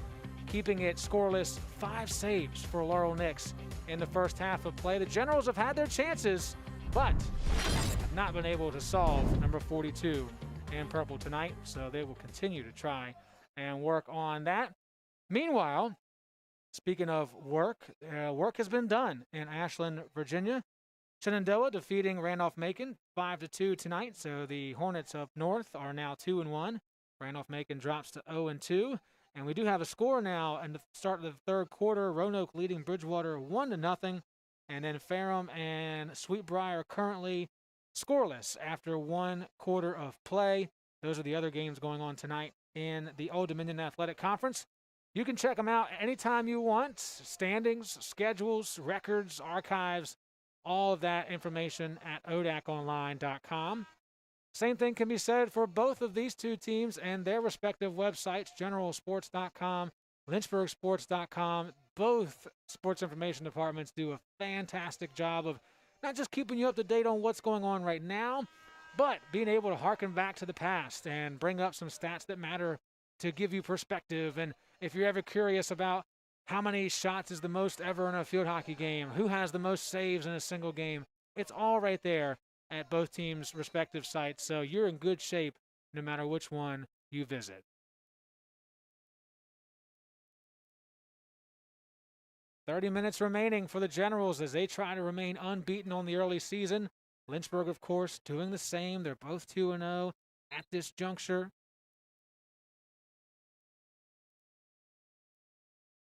keeping it scoreless. 5 saves for Laurel Nix in the first half of play. The Generals have had their chances, but have not been able to solve number 42 in purple tonight, so they will continue to try and work on that. Meanwhile, speaking of work, work has been done in Ashland, Virginia. Shenandoah defeating Randolph-Macon 5-2 tonight, so the Hornets up north are now 2-1. Randolph-Macon drops to 0-2, and we do have a score now in the start of the third quarter. Roanoke leading Bridgewater 1-0, and then Ferrum and Sweetbriar currently scoreless after 1 quarter of play. Those are the other games going on tonight in the Old Dominion Athletic Conference. You can check them out anytime you want. Standings, schedules, records, archives, All of that information at odaconline.com. Same thing can be said for both of these two teams and their respective websites, generalsports.com, lynchburgsports.com. Both sports information departments do a fantastic job of not just keeping you up to date on what's going on right now, but being able to harken back to the past and bring up some stats that matter to give you perspective. And if you're ever curious about how many shots is the most ever in a field hockey game, who has the most saves in a single game, it's all right there at both teams' respective sites. So you're in good shape no matter which one you visit. "30 minutes remaining for the Generals as they try to remain unbeaten on the early season. Lynchburg, of course, doing the same. They're both 2-0 at this juncture.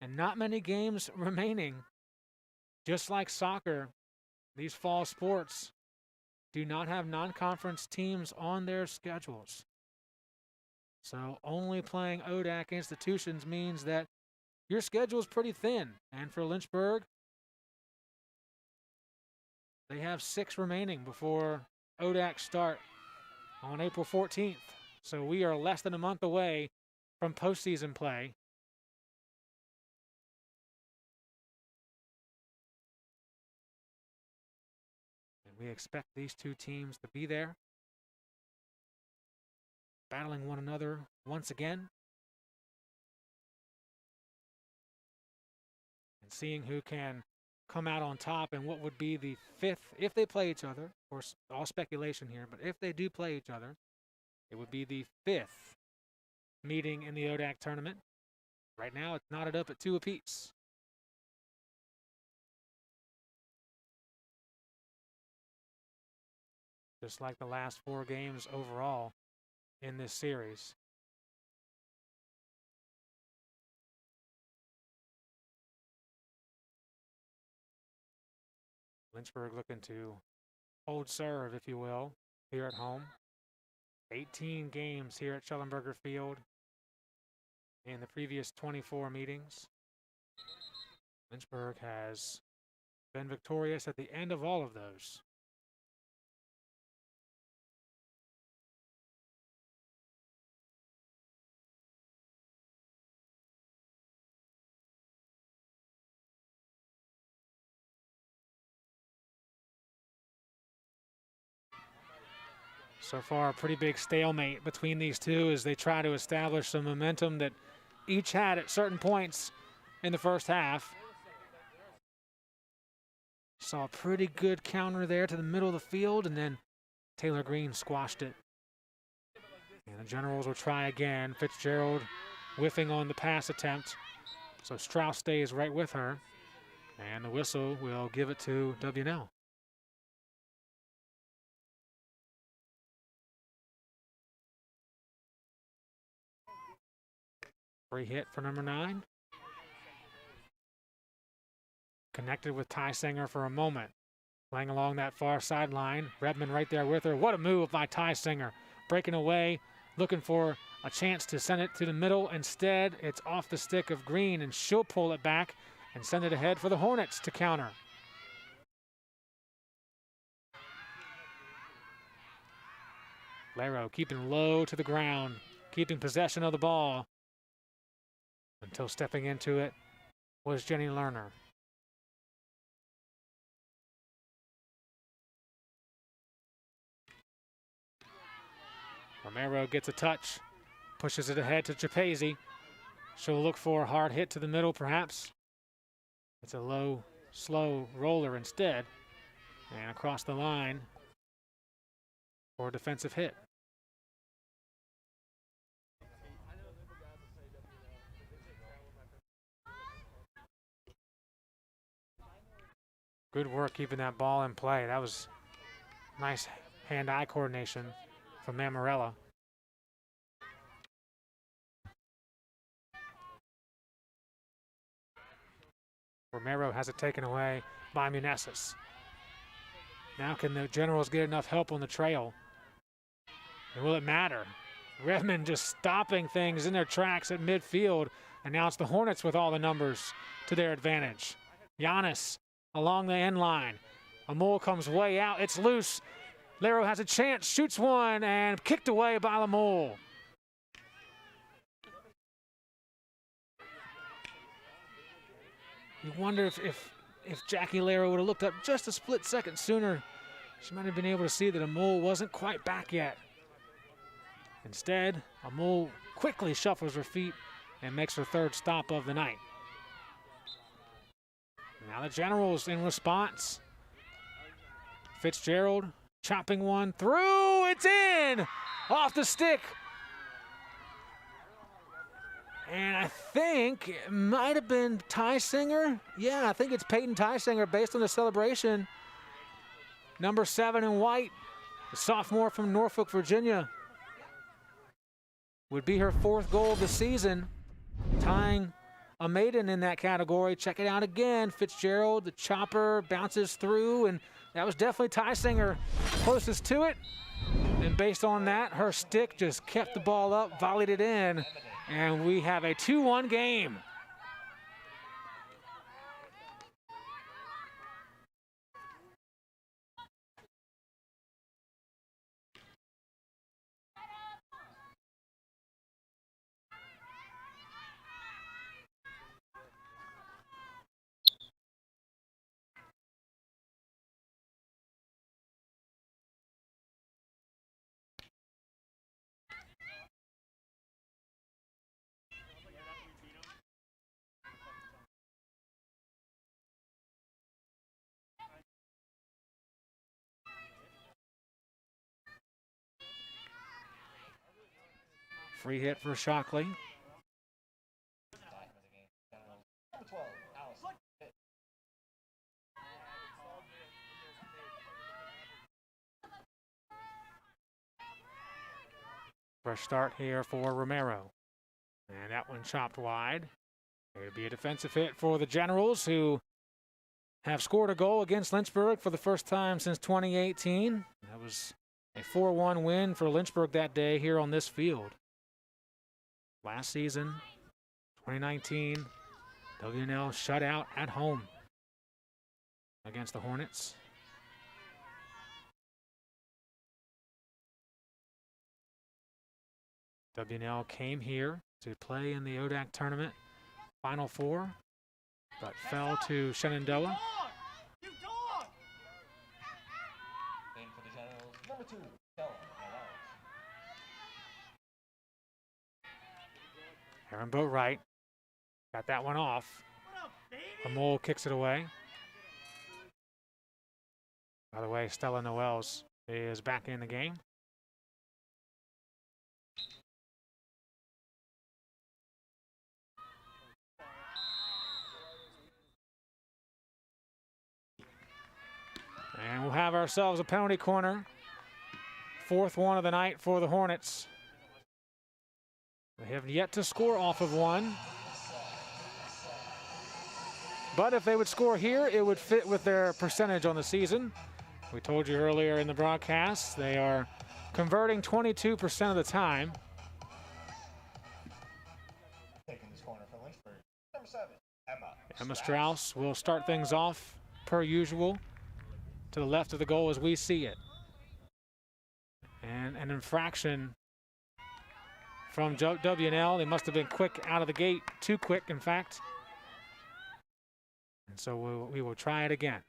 And not many games remaining. Just like soccer, these fall sports do not have non-conference teams on their schedules. So only playing ODAC institutions means that your schedule is pretty thin. And for Lynchburg, they have 6 remaining before ODAC start on April 14th. So we are less than a month away from postseason play. And we expect these two teams to be there, battling one another once again, and seeing who can come out on top in what would be the 5th, if they play each other. Of course, all speculation here, but if they do play each other, it would be the 5th meeting in the ODAC tournament. Right now, it's knotted up at 2 apiece. Just like the last 4 games overall in this series. Lynchburg looking to hold serve, if you will, here at home. 18 games here at Schellenberger Field in the previous 24 meetings. Lynchburg has been victorious at the end of all of those. So far, a pretty big stalemate between these two as they try to establish some momentum that each had at certain points in the first half. Saw a pretty good counter there to the middle of the field, and then Taylor Green squashed it. And the Generals will try again. Fitzgerald whiffing on the pass attempt. So Strauss stays right with her. And the whistle will give it to W&L. Free hit for number 9. Connected with Ty Singer for a moment. Playing along that far sideline. Redmond right there with her. What a move by Ty Singer. Breaking away, looking for a chance to send it to the middle. Instead, it's off the stick of Green, and she'll pull it back and send it ahead for the Hornets to counter. Laro keeping low to the ground, keeping possession of the ball, until stepping into it was Jenny Lerner. Romero gets a touch, pushes it ahead to Chapezi. She'll look for a hard hit to the middle, perhaps. It's a low, slow roller instead, and across the line for a defensive hit. Good work keeping that ball in play. That was nice hand-eye coordination from Mammarella. Romero has it taken away by Munesis. Now can the Generals get enough help on the trail? And will it matter? Redmond just stopping things in their tracks at midfield. And now it's the Hornets with all the numbers to their advantage. Giannis along the end line. Amul comes way out. It's loose. Lero has a chance, shoots one, and kicked away by Amul. You wonder if Jackie Lero would have looked up just a split second sooner, she might have been able to see that Amul wasn't quite back yet. Instead, Amul quickly shuffles her feet and makes her third stop of the night. Now the Generals in response. Fitzgerald chopping one through. It's in! Off the stick. And I think it might have been Tysinger. Yeah, I think it's Peyton Tysinger based on the celebration. Number 7 in white, the sophomore from Norfolk, Virginia. Would be her 4th goal of the season, tying a maiden in that category. Check it out again. Fitzgerald, the chopper, bounces through, and that was definitely Tysinger closest to it. And based on that, her stick just kept the ball up, volleyed it in, and we have a 2-1 game. Free hit for Shockley. Fresh start here for Romero. And that one chopped wide. It'll be a defensive hit for the Generals, who have scored a goal against Lynchburg for the first time since 2018. That was a 4-1 win for Lynchburg that day here on this field. Last season, 2019, WNL shut out at home against the Hornets. WNL came here to play in the ODAC tournament Final Four, but fell to Shenandoah. Number 2, Aaron Boatwright got that one off. Amul kicks it away. By the way, Stella Noels is back in the game. And we'll have ourselves a penalty corner. 4th one of the night for the Hornets. They have yet to score off of one. But if they would score here, it would fit with their percentage on the season. We told you earlier in the broadcast, they are converting 22% of the time. taking this corner for Lynchburg. Number 7, Emma Strauss will start things off per usual to the left of the goal as we see it. And an infraction from WNL. They must have been quick out of the gate, too quick, in fact. And so we will try it again.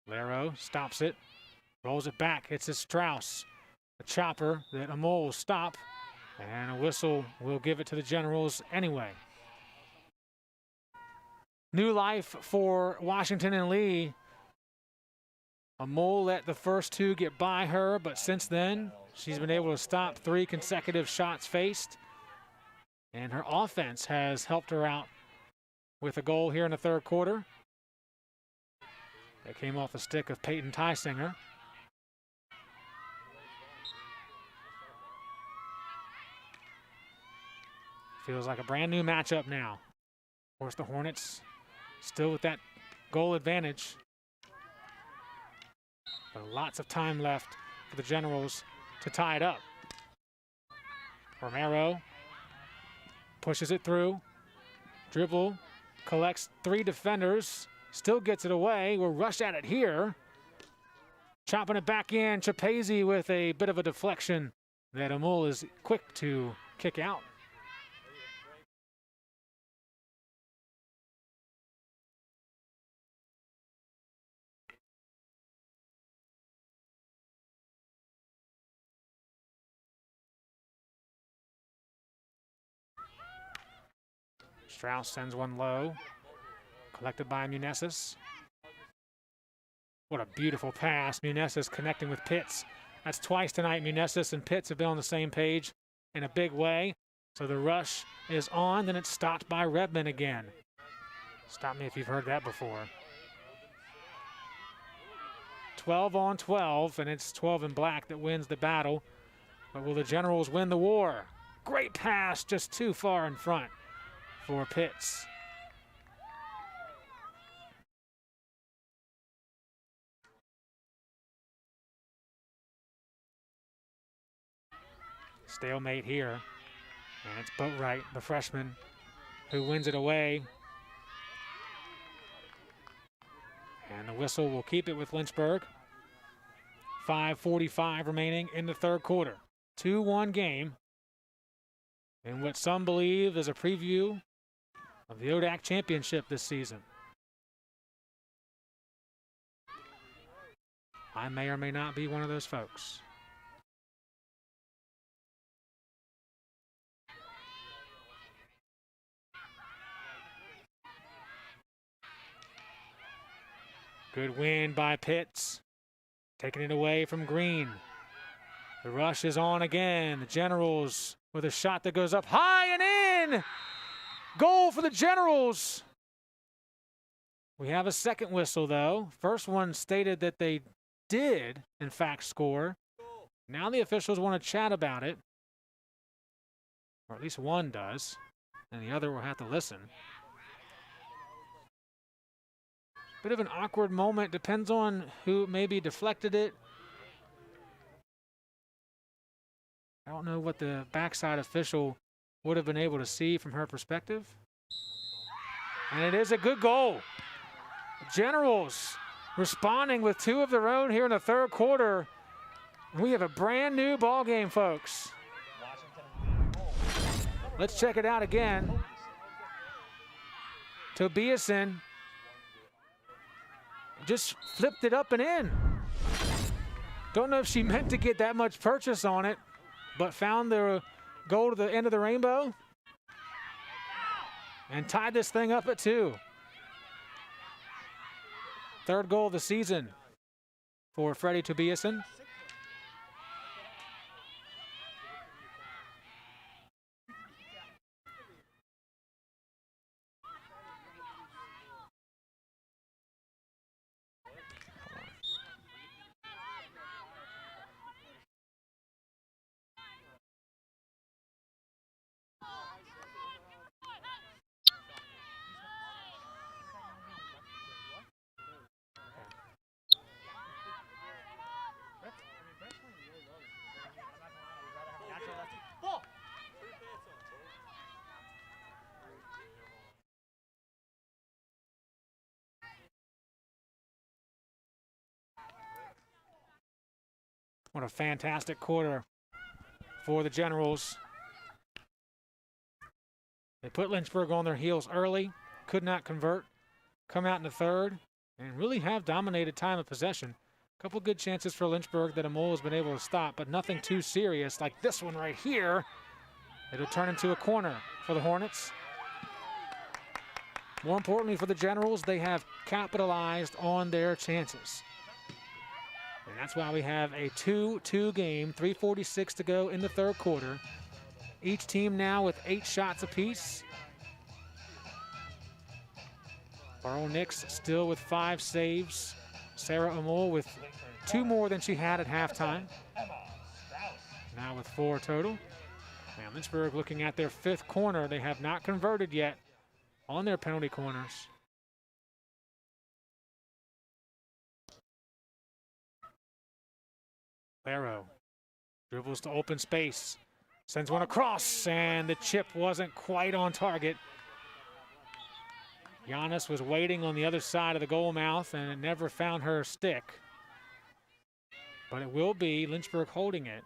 Lero stops it, rolls it back. It's a Strauss, a chopper that Amul will stop, and a whistle will give it to the Generals anyway. New life for Washington and Lee. Amul let the first 2 get by her, but since then, she's been able to stop 3 consecutive shots faced. And her offense has helped her out with a goal here in the 3rd quarter. That came off the stick of Peyton Tysinger. Feels like a brand new matchup now. Of course, the Hornets still with that goal advantage. But lots of time left for the Generals to tie it up. Romero pushes it through. Dribble, collects 3 defenders, still gets it away. We'll rush at it here. Chopping it back in, Chapezi with a bit of a deflection that Amul is quick to kick out. Strauss sends one low, collected by Munesis. What a beautiful pass. Munesis connecting with Pitts. That's twice tonight. Munesis and Pitts have been on the same page in a big way. So the rush is on, then it's stopped by Redmond again. Stop me if you've heard that before. 12 on 12, and it's 12 in black that wins the battle. But will the Generals win the war? Great pass, just too far in front for Pitts. Stalemate here, and it's Boatwright, the freshman, who wins it away. And the whistle will keep it with Lynchburg. 5:45 remaining in the third quarter. 2-1 game in what some believe is a preview of the ODAC championship this season. I may or may not be one of those folks. Good win by Pitts, taking it away from Green. The rush is on again. The Generals with a shot that goes up high and in. Goal for the Generals. We have a second whistle, though. First one stated that they did, in fact, score. Now the officials want to chat about it, or at least one does, and the other will have to listen. Bit of an awkward moment. Depends on who maybe deflected it. I don't know what the backside official would have been able to see from her perspective. And it is a good goal. Generals responding with 2 of their own here in the third quarter. And we have a brand new ball game, folks. Let's check it out again. Tobiasen just flipped it up and in. Don't know if she meant to get that much purchase on it, but found the goal to the end of the rainbow and tied this thing up at 2. Third goal of the season for Freddie Tobiasen. What a fantastic quarter for the Generals. They put Lynchburg on their heels early, could not convert, come out in the third, and really have dominated time of possession. A couple good chances for Lynchburg that Amol has been able to stop, but nothing too serious like this one right here. It'll turn into a corner for the Hornets. More importantly for the Generals, they have capitalized on their chances. And that's why we have a 2-2 game, 3:46 to go in the third quarter. Each team now with 8 shots apiece. Barl Nix still with 5 saves. Sarah Amol with 2 more than she had at halftime. Now with 4 total. And Lynchburg looking at their 5th corner. They have not converted yet on their penalty corners. Barrow dribbles to open space, sends one across, and the chip wasn't quite on target. Giannis was waiting on the other side of the goal mouth and it never found her stick. But it will be Lynchburg holding it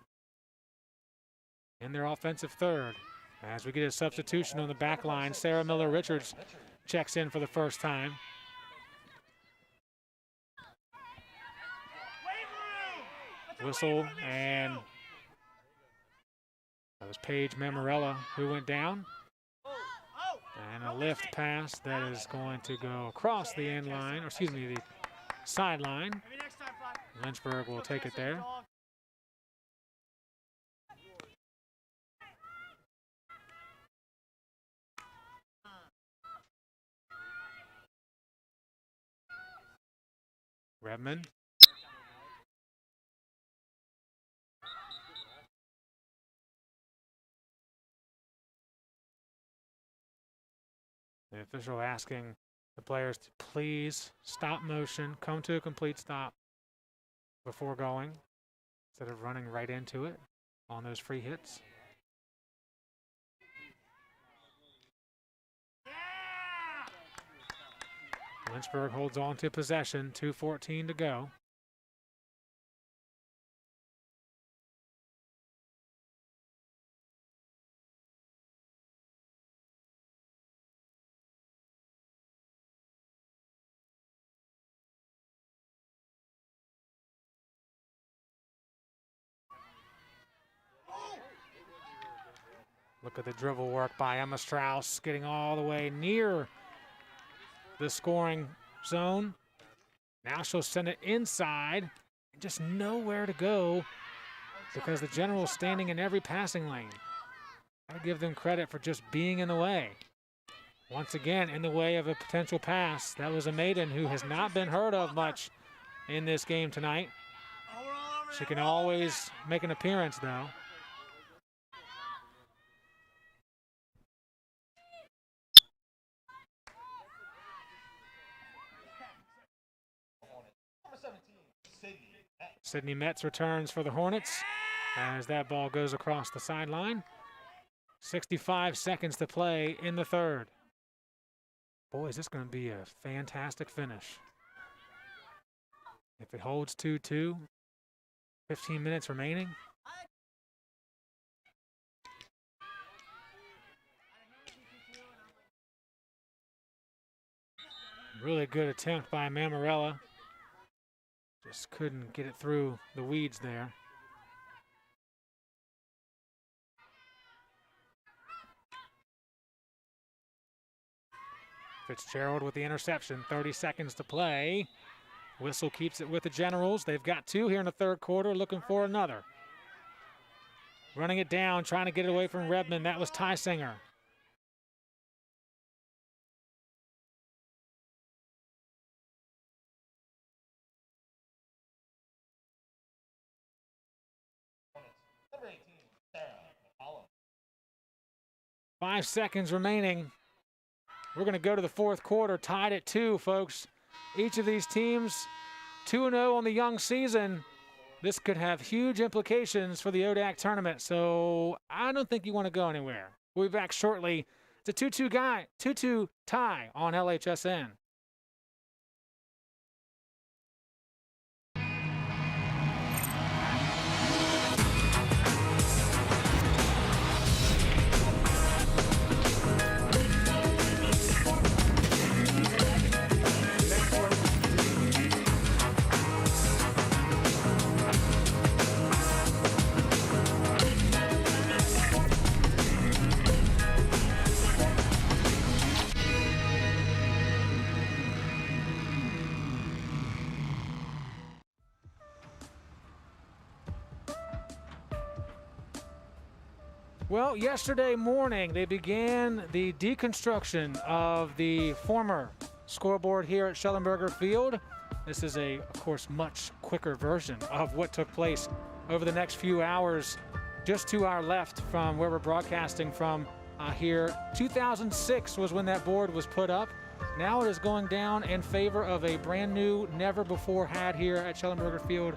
in their offensive third. As we get a substitution on the back line, Sarah Miller-Richards checks in for the first time. Whistle, and that was Paige Mammarella who went down. And a lift pass that is going to go across the end line, or excuse me, the sideline. Lynchburg will take it there. Redmond. The official asking the players to please stop motion, come to a complete stop before going, instead of running right into it on those free hits. Lynchburg holds on to possession, 2:14 to go. Look at the dribble work by Emma Strauss, getting all the way near the scoring zone. Now she'll send it inside, and just nowhere to go because the General's standing in every passing lane. Gotta give them credit for just being in the way. Once again, in the way of a potential pass. That was a maiden who has not been heard of much in this game tonight. She can always make an appearance, though. Sydney Metz returns for the Hornets as that ball goes across the sideline. 65 seconds to play in the third. Boy, is this going to be a fantastic finish. If it holds 2-2, 15 minutes remaining. Really good attempt by Mammarella. Just couldn't get it through the weeds there. Fitzgerald with the interception, 30 seconds to play. Whistle keeps it with the Generals. They've got two here in the third quarter, looking for another. Running it down, trying to get it away from Redmond. That was Tysinger. Number 18, Sarah McCollum. 5 seconds remaining. We're going to go to the fourth quarter, tied at 2, folks. Each of these teams 2-0 on the young season. This could have huge implications for the ODAC tournament, so I don't think you want to go anywhere. We'll be back shortly. It's a 2-2 tie on LHSN. Well, yesterday morning, they began the deconstruction of the former scoreboard here at Schellenberger Field. This is of course, much quicker version of what took place over the next few hours, just to our left from where we're broadcasting from here. 2006 was when that board was put up. Now it is going down in favor of a brand new, never before had here at Schellenberger Field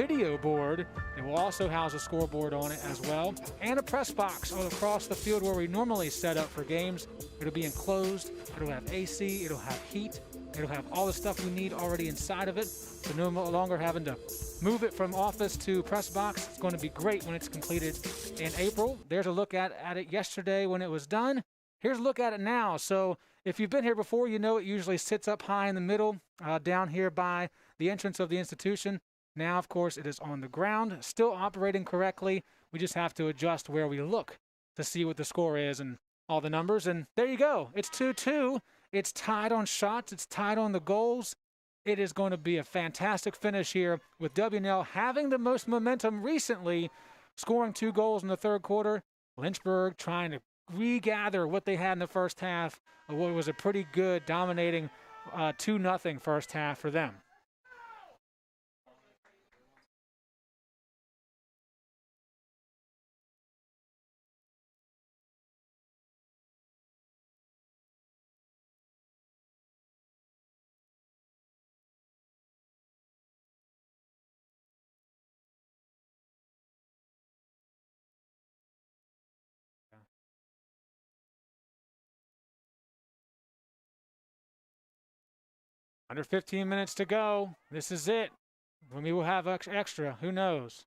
video board. It will also house a scoreboard on it as well, and a press box all across the field where we normally set up for games. It'll be enclosed. It'll have AC. It'll have heat. It'll have all the stuff we need already inside of it, so no longer having to move it from office to press box. It's going to be great when it's completed in April. There's a look at it yesterday when it was done. Here's a look at it now. So if you've been here before, you know it usually sits up high in the middle, down here by the entrance of the institution. Now, of course, it is on the ground, still operating correctly. We just have to adjust where we look to see what the score is and all the numbers. And there you go. It's 2-2. It's tied on shots. It's tied on the goals. It is going to be a fantastic finish here with WNL having the most momentum recently, scoring 2 goals in the third quarter. Lynchburg trying to regather what they had in the first half of what was a pretty good, dominating 2-0 first half for them. Under 15 minutes to go. This is it. We will have extra. Who knows?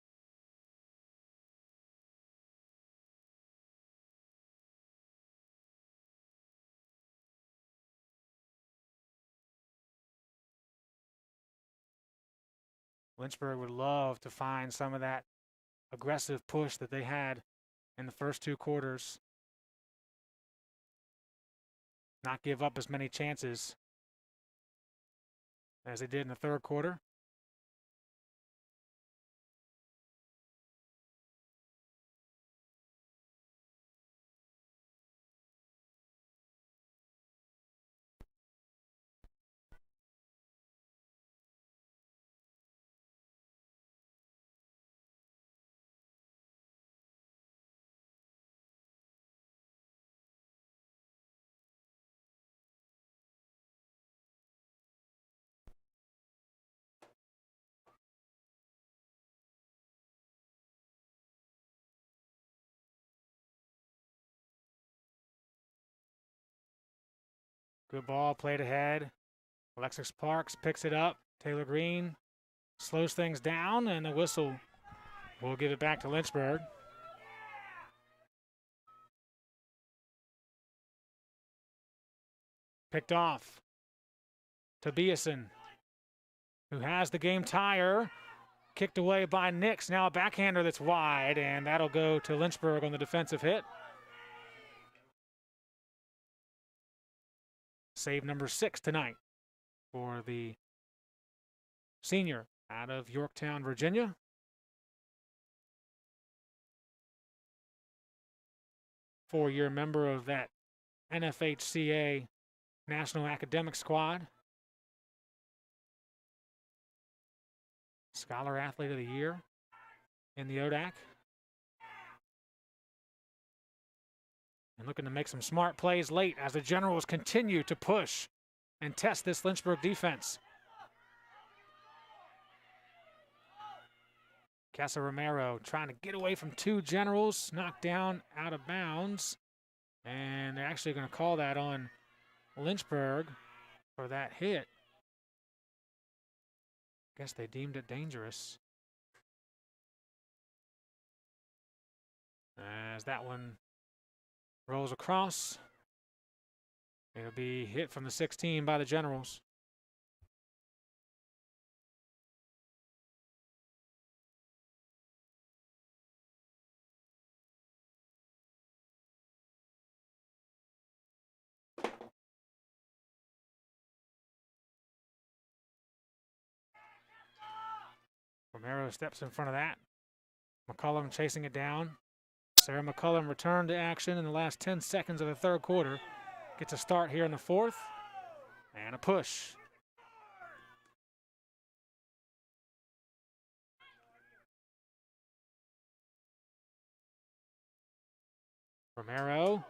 Lynchburg would love to find some of that aggressive push that they had in the first 2 quarters. Not give up as many chances as they did in the third quarter. Good ball played ahead. Alexis Parks picks it up. Taylor Green slows things down, and the whistle will give it back to Lynchburg. Picked off. Tobiasen, who has the game tire. Kicked away by Nix. Now a backhander that's wide, and that'll go to Lynchburg on the defensive hit. Save number 6 tonight for the senior out of Yorktown, Virginia. Four-year member of that NFHCA National Academic Squad. Scholar Athlete of the Year in the ODAC. And looking to make some smart plays late as the Generals continue to push and test this Lynchburg defense. Casa Romero trying to get away from 2 Generals, knocked down out of bounds. And they're actually going to call that on Lynchburg for that hit. Guess they deemed it dangerous. As that one rolls across, it'll be hit from the 16 by the Generals. Romero steps in front of that. McCullum chasing it down. Sarah McCullum returned to action in the last 10 seconds of the third quarter. Gets a start here in the fourth. And a push. Romero,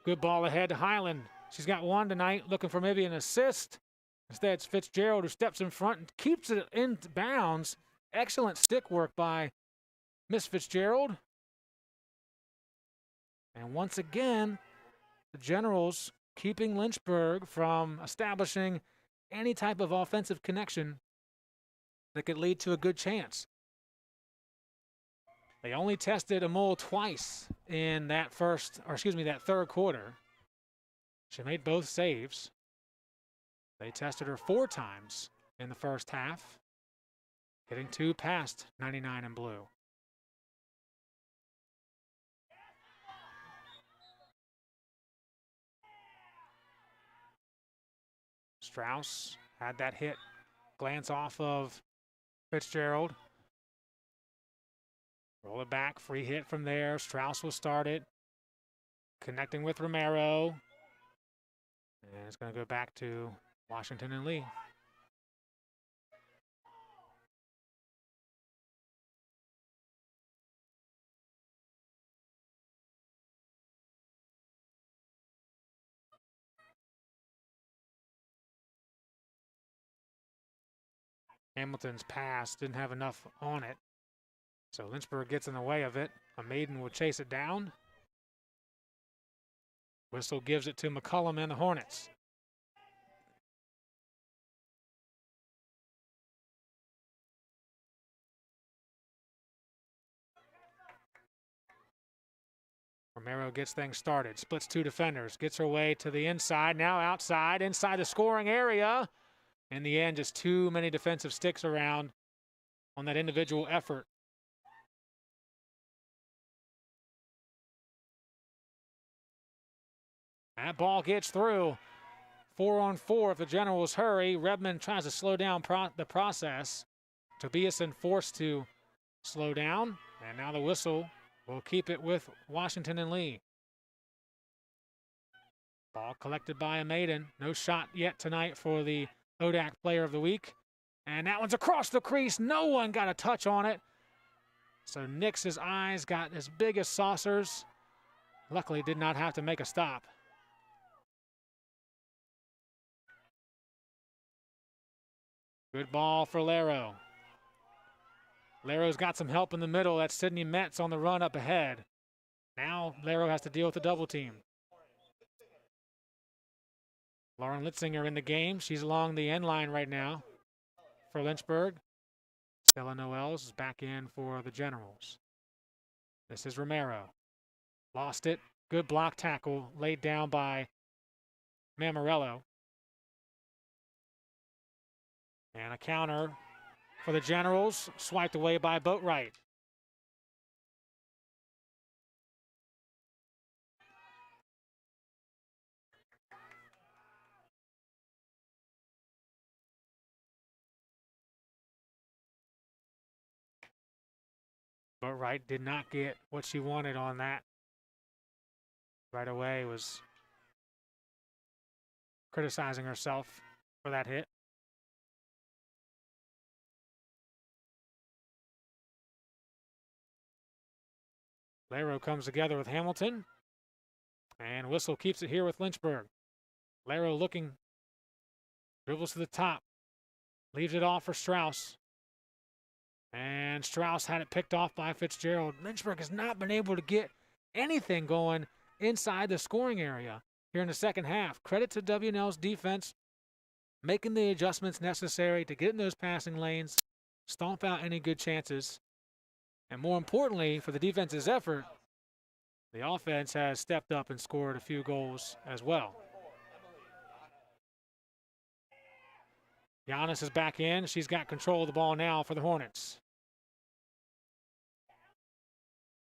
good ball ahead to Highland. She's got one tonight, looking for maybe an assist. Instead, it's Fitzgerald who steps in front and keeps it in bounds. Excellent stick work by Miss Fitzgerald. And once again, the Generals keeping Lynchburg from establishing any type of offensive connection that could lead to a good chance. They only tested Amul twice in that third quarter. She made both saves. They tested her 4 times in the first half, hitting 2 past 99 in blue. Strauss had that hit glance off of Fitzgerald. Roll it back, free hit from there. Strauss will start it. Connecting with Romero. And it's going to go back to Washington and Lee. Hamilton's pass didn't have enough on it. So Lynchburg gets in the way of it. A Maiden will chase it down. Whistle gives it to McCullum and the Hornets. Romero gets things started, splits 2 defenders, gets her way to the inside, now outside, inside the scoring area. In the end, just too many defensive sticks around on that individual effort. That ball gets through. 4-on-4 if the Generals hurry. Redmond tries to slow down the process. Tobiasen forced to slow down. And now the whistle will keep it with Washington and Lee. Ball collected by a Maiden. No shot yet tonight for the ODAC Player of the Week. And that one's across the crease. No one got a touch on it. So Nix's eyes got as big as saucers. Luckily did not have to make a stop. Good ball for Laro. Laro's got some help in the middle. That's Sydney Metz on the run up ahead. Now Laro has to deal with the double team. Lauren Litzinger in the game. She's along the end line right now for Lynchburg. Stella Noels is back in for the Generals. This is Romero. Lost it. Good block tackle laid down by Mammarello. And a counter for the Generals, swiped away by Boatwright. Boatwright did not get what she wanted on that. Right away was criticizing herself for that hit. Laro comes together with Hamilton. And Whistle keeps it here with Lynchburg. Laro looking. Dribbles to the top. Leaves it off for Strauss. And Strauss had it picked off by Fitzgerald. Lynchburg has not been able to get anything going inside the scoring area here in the second half. Credit to W&L's defense, making the adjustments necessary to get in those passing lanes, stomp out any good chances. And more importantly, for the defense's effort, the offense has stepped up and scored a few goals as well. Giannis is back in. She's got control of the ball now for the Hornets.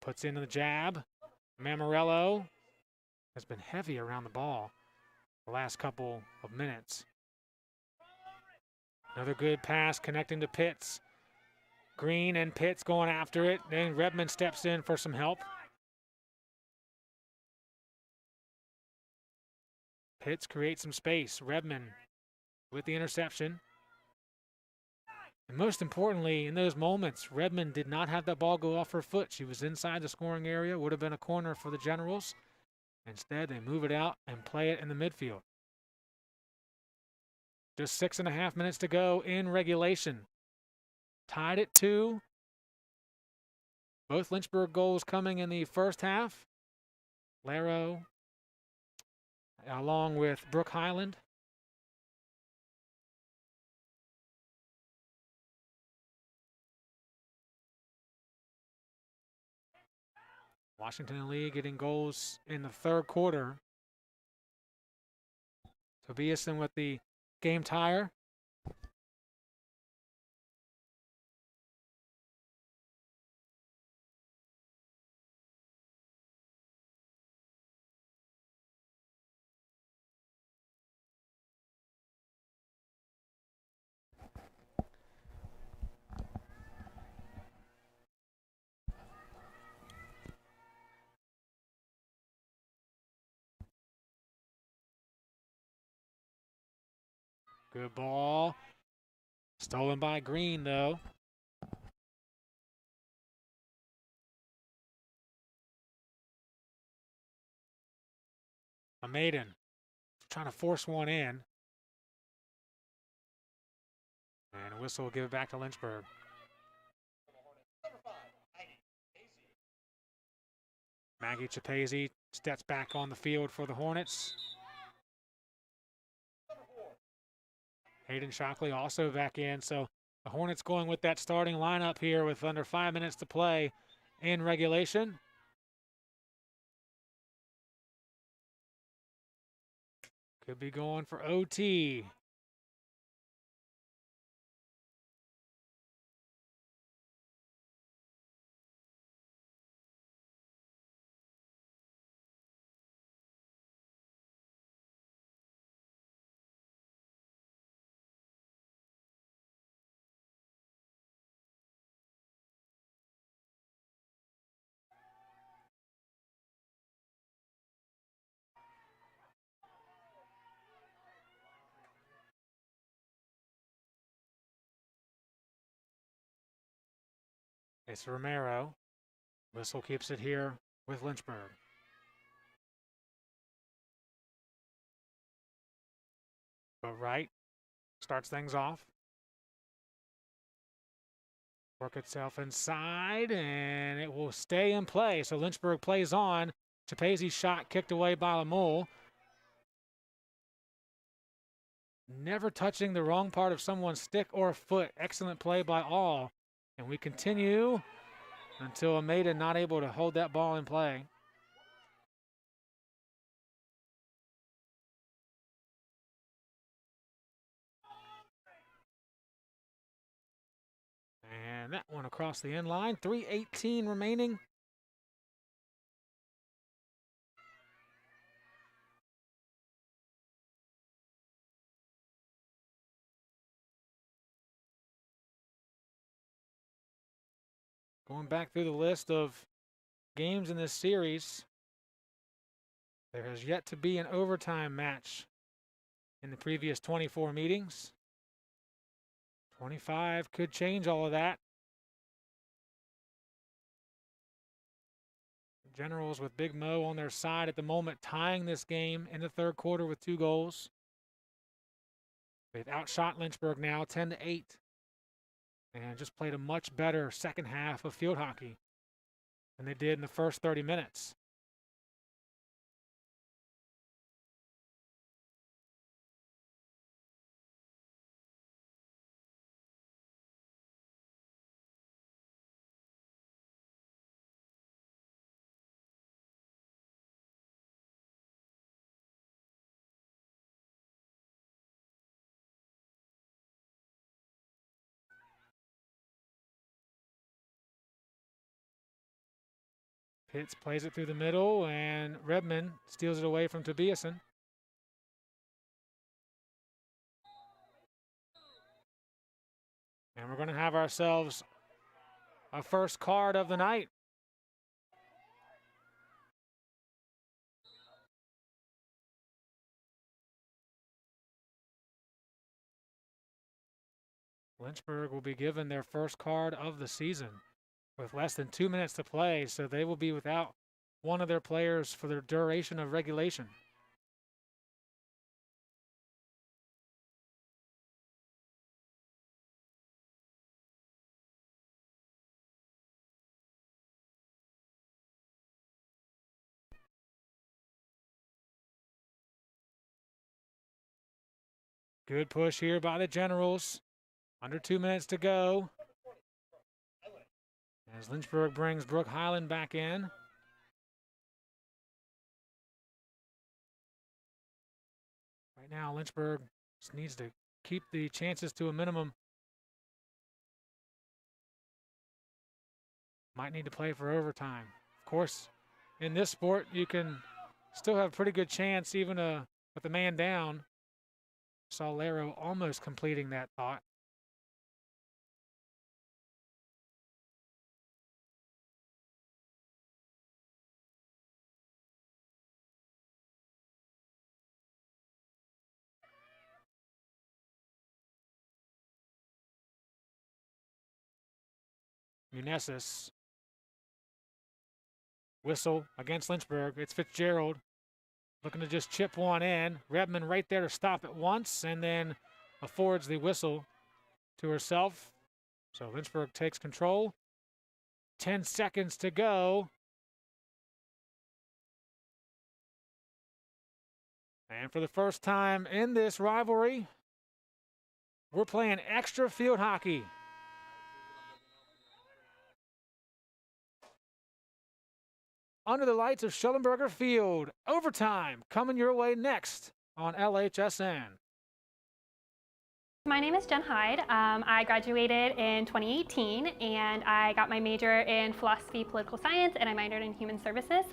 Puts in the jab. Mammarello has been heavy around the ball the last couple of minutes. Another good pass connecting to Pitts. Green and Pitts going after it. Then Redmond steps in for some help. Pitts creates some space. Redmond with the interception. And most importantly, in those moments, Redmond did not have that ball go off her foot. She was inside the scoring area. Would have been a corner for the Generals. Instead, they move it out and play it in the midfield. Just 6.5 minutes to go in regulation. tied at 2. Both Lynchburg goals coming in the first half. Laro along with Brooke Highland. Washington and Lee getting goals in the third quarter. Tobiasen with the game tire. Good ball. Stolen by Green, though. A Maiden trying to force one in. And a whistle will give it back to Lynchburg. Maggie Chapese steps back on the field for the Hornets. Hayden Shockley also back in. So the Hornets going with that starting lineup here with under 5 minutes to play in regulation. Could be going for OT. It's Romero. Whistle keeps it here with Lynchburg. But Wright starts things off. Work itself inside, and it will stay in play. So Lynchburg plays on. Chapezi's shot kicked away by Lamole. Never touching the wrong part of someone's stick or foot. Excellent play by all. And we continue until Almeida not able to hold that ball in play. And that one across the end line. 3:18 remaining. Going back through the list of games in this series, there has yet to be an overtime match in the previous 24 meetings. 25 could change all of that. Generals with Big Mo on their side at the moment, tying this game in the third quarter with 2 goals. They've outshot Lynchburg now 10-8. And just played a much better second half of field hockey than they did in the first 30 minutes. Pitts plays it through the middle, and Redmond steals it away from Tobiasen. And we're going to have ourselves a first card of the night. Lynchburg will be given their first card of the season with less than 2 minutes to play, so they will be without one of their players for the duration of regulation. Good push here by the Generals. Under 2 minutes to go. As Lynchburg brings Brooke Highland back in. Right now, Lynchburg just needs to keep the chances to a minimum. Might need to play for overtime. Of course, in this sport, you can still have a pretty good chance even with a man down. Saw Laro almost completing that thought. Munesis. Whistle against Lynchburg. It's Fitzgerald looking to just chip one in. Redmond right there to stop it once and then affords the whistle to herself. So Lynchburg takes control. 10 seconds to go. And for the first time in this rivalry, we're playing extra field hockey. Under the lights of Schellenberger Field. Overtime coming your way next on LHSN. My name is Jen Hyde. I graduated in 2018 and I got my major in philosophy, political science, and I minored in human services.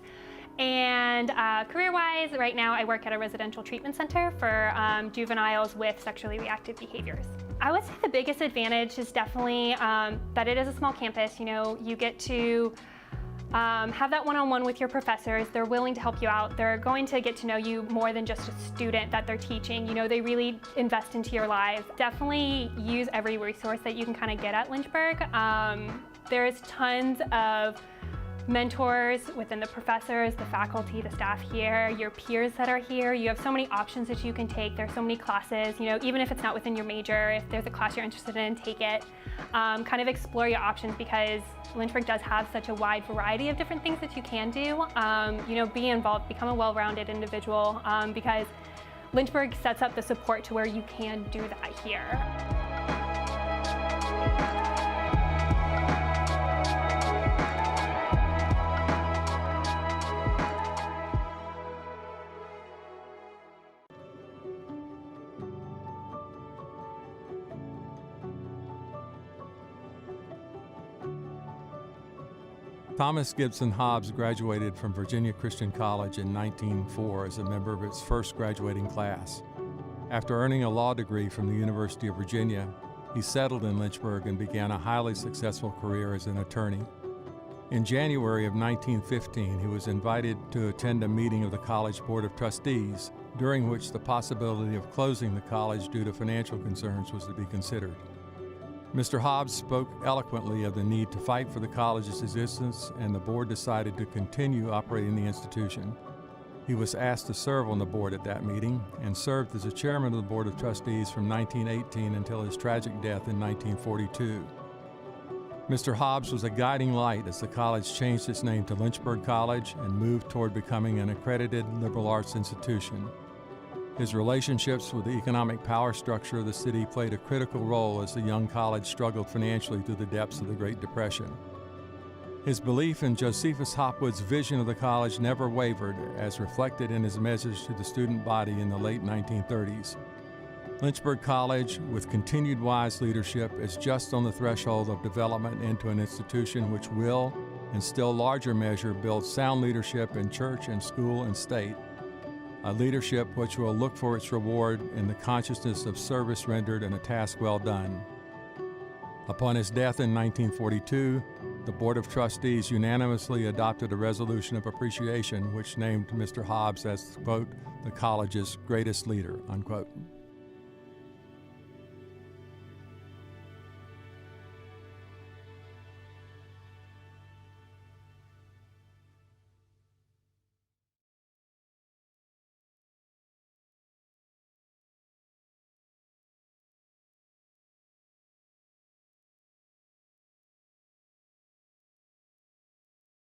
And career-wise, right now I work at a residential treatment center for juveniles with sexually reactive behaviors. I would say the biggest advantage is definitely that it is a small campus. You know, you get to have that one-on-one with your professors. They're willing to help you out. They're going to get to know you more than just a student that they're teaching. You know, they really invest into your lives. Definitely use every resource that you can kind of get at Lynchburg. There's tons of mentors within the professors, the faculty, the staff here, your peers that are here. You have so many options that you can take. There's so many classes, you know, even if it's not within your major, if there's a class you're interested in, take it. Kind of explore your options because Lynchburg does have such a wide variety of different things that you can do. You know, be involved, become a well-rounded individual because Lynchburg sets up the support to where you can do that here. Thomas Gibson Hobbs graduated from Virginia Christian College in 1904 as a member of its first graduating class. After earning a law degree from the University of Virginia, he settled in Lynchburg and began a highly successful career as an attorney. In January of 1915, he was invited to attend a meeting of the College Board of Trustees, during which the possibility of closing the college due to financial concerns was to be considered. Mr. Hobbs spoke eloquently of the need to fight for the college's existence, and the board decided to continue operating the institution. He was asked to serve on the board at that meeting and served as the chairman of the Board of Trustees from 1918 until his tragic death in 1942. Mr. Hobbs was a guiding light as the college changed its name to Lynchburg College and moved toward becoming an accredited liberal arts institution. His relationships with the economic power structure of the city played a critical role as the young college struggled financially through the depths of the Great Depression. His belief in Josephus Hopwood's vision of the college never wavered, as reflected in his message to the student body in the late 1930s. Lynchburg College, with continued wise leadership, is just on the threshold of development into an institution which will, in still larger measure, build sound leadership in church and school and state, a leadership which will look for its reward in the consciousness of service rendered and a task well done. Upon his death in 1942, the Board of Trustees unanimously adopted a resolution of appreciation which named Mr. Hobbs as, quote, the college's greatest leader, unquote.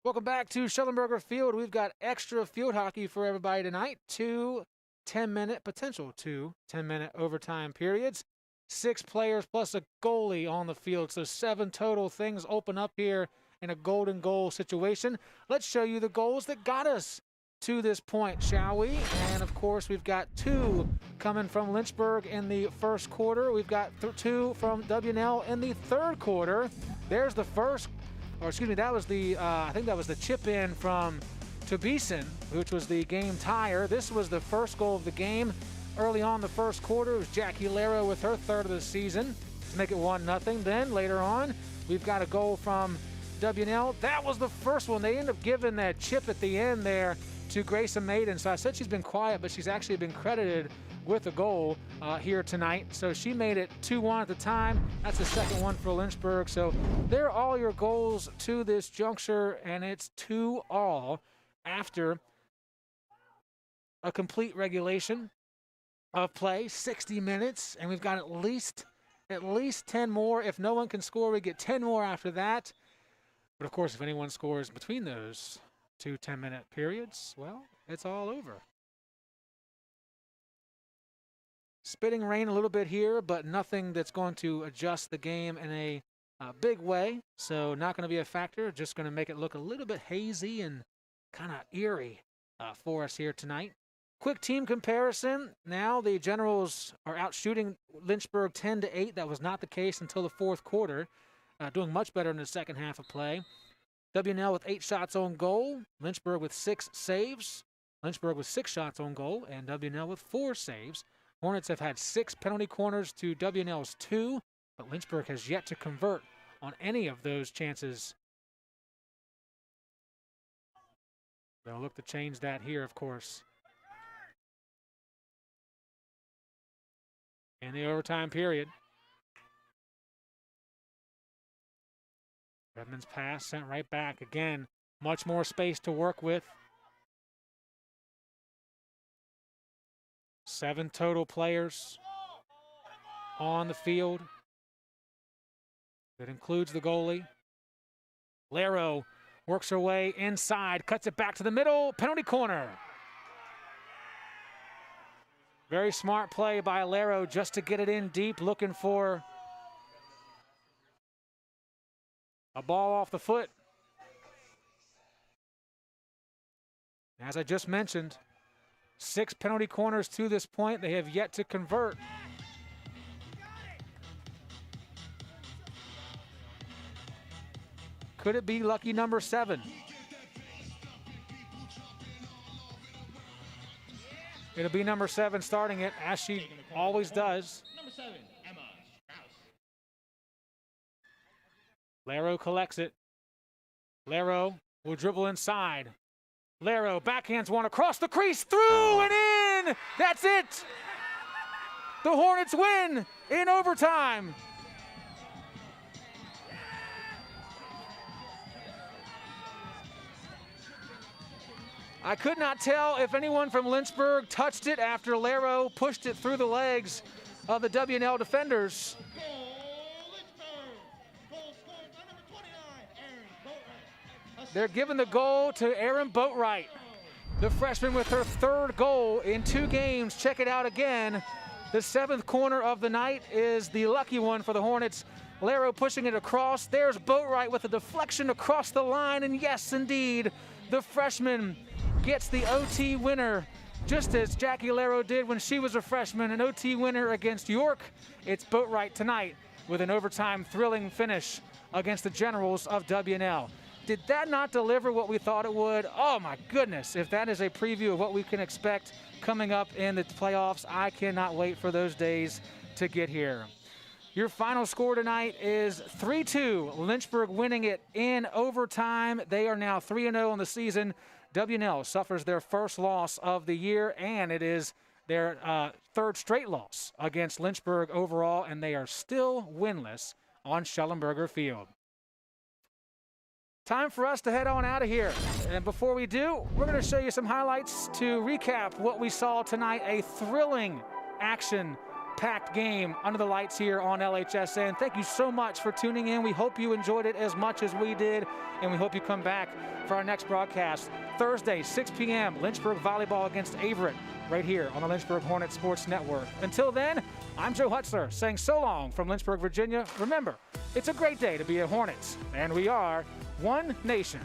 Welcome back to Schellenberger Field. We've got extra field hockey for everybody tonight. 2 10-minute, potential 2 10-minute overtime periods. 6 players plus a goalie on the field, so 7 total. Things open up here in a golden goal situation. Let's show you the goals that got us to this point, shall we? And of course, we've got 2 coming from Lynchburg in the first quarter. We've got 2 from WNL in the third quarter. There's the first, or excuse me, that was the, I think that was the chip in from Tobison, which was the game tire. This was the first goal of the game. Early on the first quarter, it was Jackie Laro with her third of the season to make it 1-0. Then later on, we've got a goal from WNL. That was the first one. They end up giving that chip at the end there to Grayson Maiden. So I said she's been quiet, but she's actually been credited with a goal here tonight. So she made it 2-1 at the time. That's the second one for Lynchburg. So there are all your goals to this juncture, and it's 2-2 after a complete regulation of play, 60 minutes, and we've got at least 10 more. If no one can score, we get 10 more after that. But of course, if anyone scores between those 2 10-minute periods, well, it's all over. Spitting rain a little bit here, but nothing that's going to adjust the game in a big way. So not going to be a factor, just going to make it look a little bit hazy and kind of eerie for us here tonight. Quick team comparison. Now the Generals are out shooting Lynchburg 10-8. That was not the case until the fourth quarter. Doing much better in the second half of play. WNL with 8 shots on goal. Lynchburg with 6 saves. Lynchburg with 6 shots on goal, and WNL with 4 saves. Hornets have had 6 penalty corners to WNL's 2, but Lynchburg has yet to convert on any of those chances. They'll look to change that here, of course. In the overtime period. Redmond's pass sent right back. Again, much more space to work with. 7 total players on the field. That includes the goalie. Laro works her way inside, cuts it back to the middle, penalty corner. Very smart play by Laro just to get it in deep, looking for a ball off the foot. As I just mentioned, 6 penalty corners to this point. They have yet to convert. Could it be lucky number 7? It'll be number 7 starting it, as she always does. Number 7, Emma Strauss. Laro collects it. Laro will dribble inside. Laro backhands one across the crease, through and in! That's it! The Hornets win in overtime. I could not tell if anyone from Lynchburg touched it after Laro pushed it through the legs of the WNL defenders. They're giving the goal to Erin Boatwright, the freshman with her 3rd goal in 2 games. Check it out again. The 7th corner of the night is the lucky one for the Hornets. Laro pushing it across. There's Boatwright with a deflection across the line. And yes, indeed, the freshman gets the OT winner, just as Jackie Laro did when she was a freshman, an OT winner against York. It's Boatwright tonight with an overtime thrilling finish against the Generals of WNL. Did that not deliver what we thought it would? Oh my goodness, if that is a preview of what we can expect coming up in the playoffs, I cannot wait for those days to get here. Your final score tonight is 3-2, Lynchburg winning it in overtime. They are now 3-0 on the season. WNL suffers their first loss of the year, and it is their 3rd straight loss against Lynchburg overall, and they are still winless on Schellenberger Field. Time for us to head on out of here. And before we do, we're going to show you some highlights to recap what we saw tonight. A thrilling action packed game under the lights here on LHSN. Thank you so much for tuning in. We hope you enjoyed it as much as we did, and we hope you come back for our next broadcast Thursday, 6 p.m. Lynchburg volleyball against Averett right here on the Lynchburg Hornet Sports Network. Until then, I'm Joe Hutzler saying so long from Lynchburg, Virginia. Remember, it's a great day to be a Hornets, and we are one nation.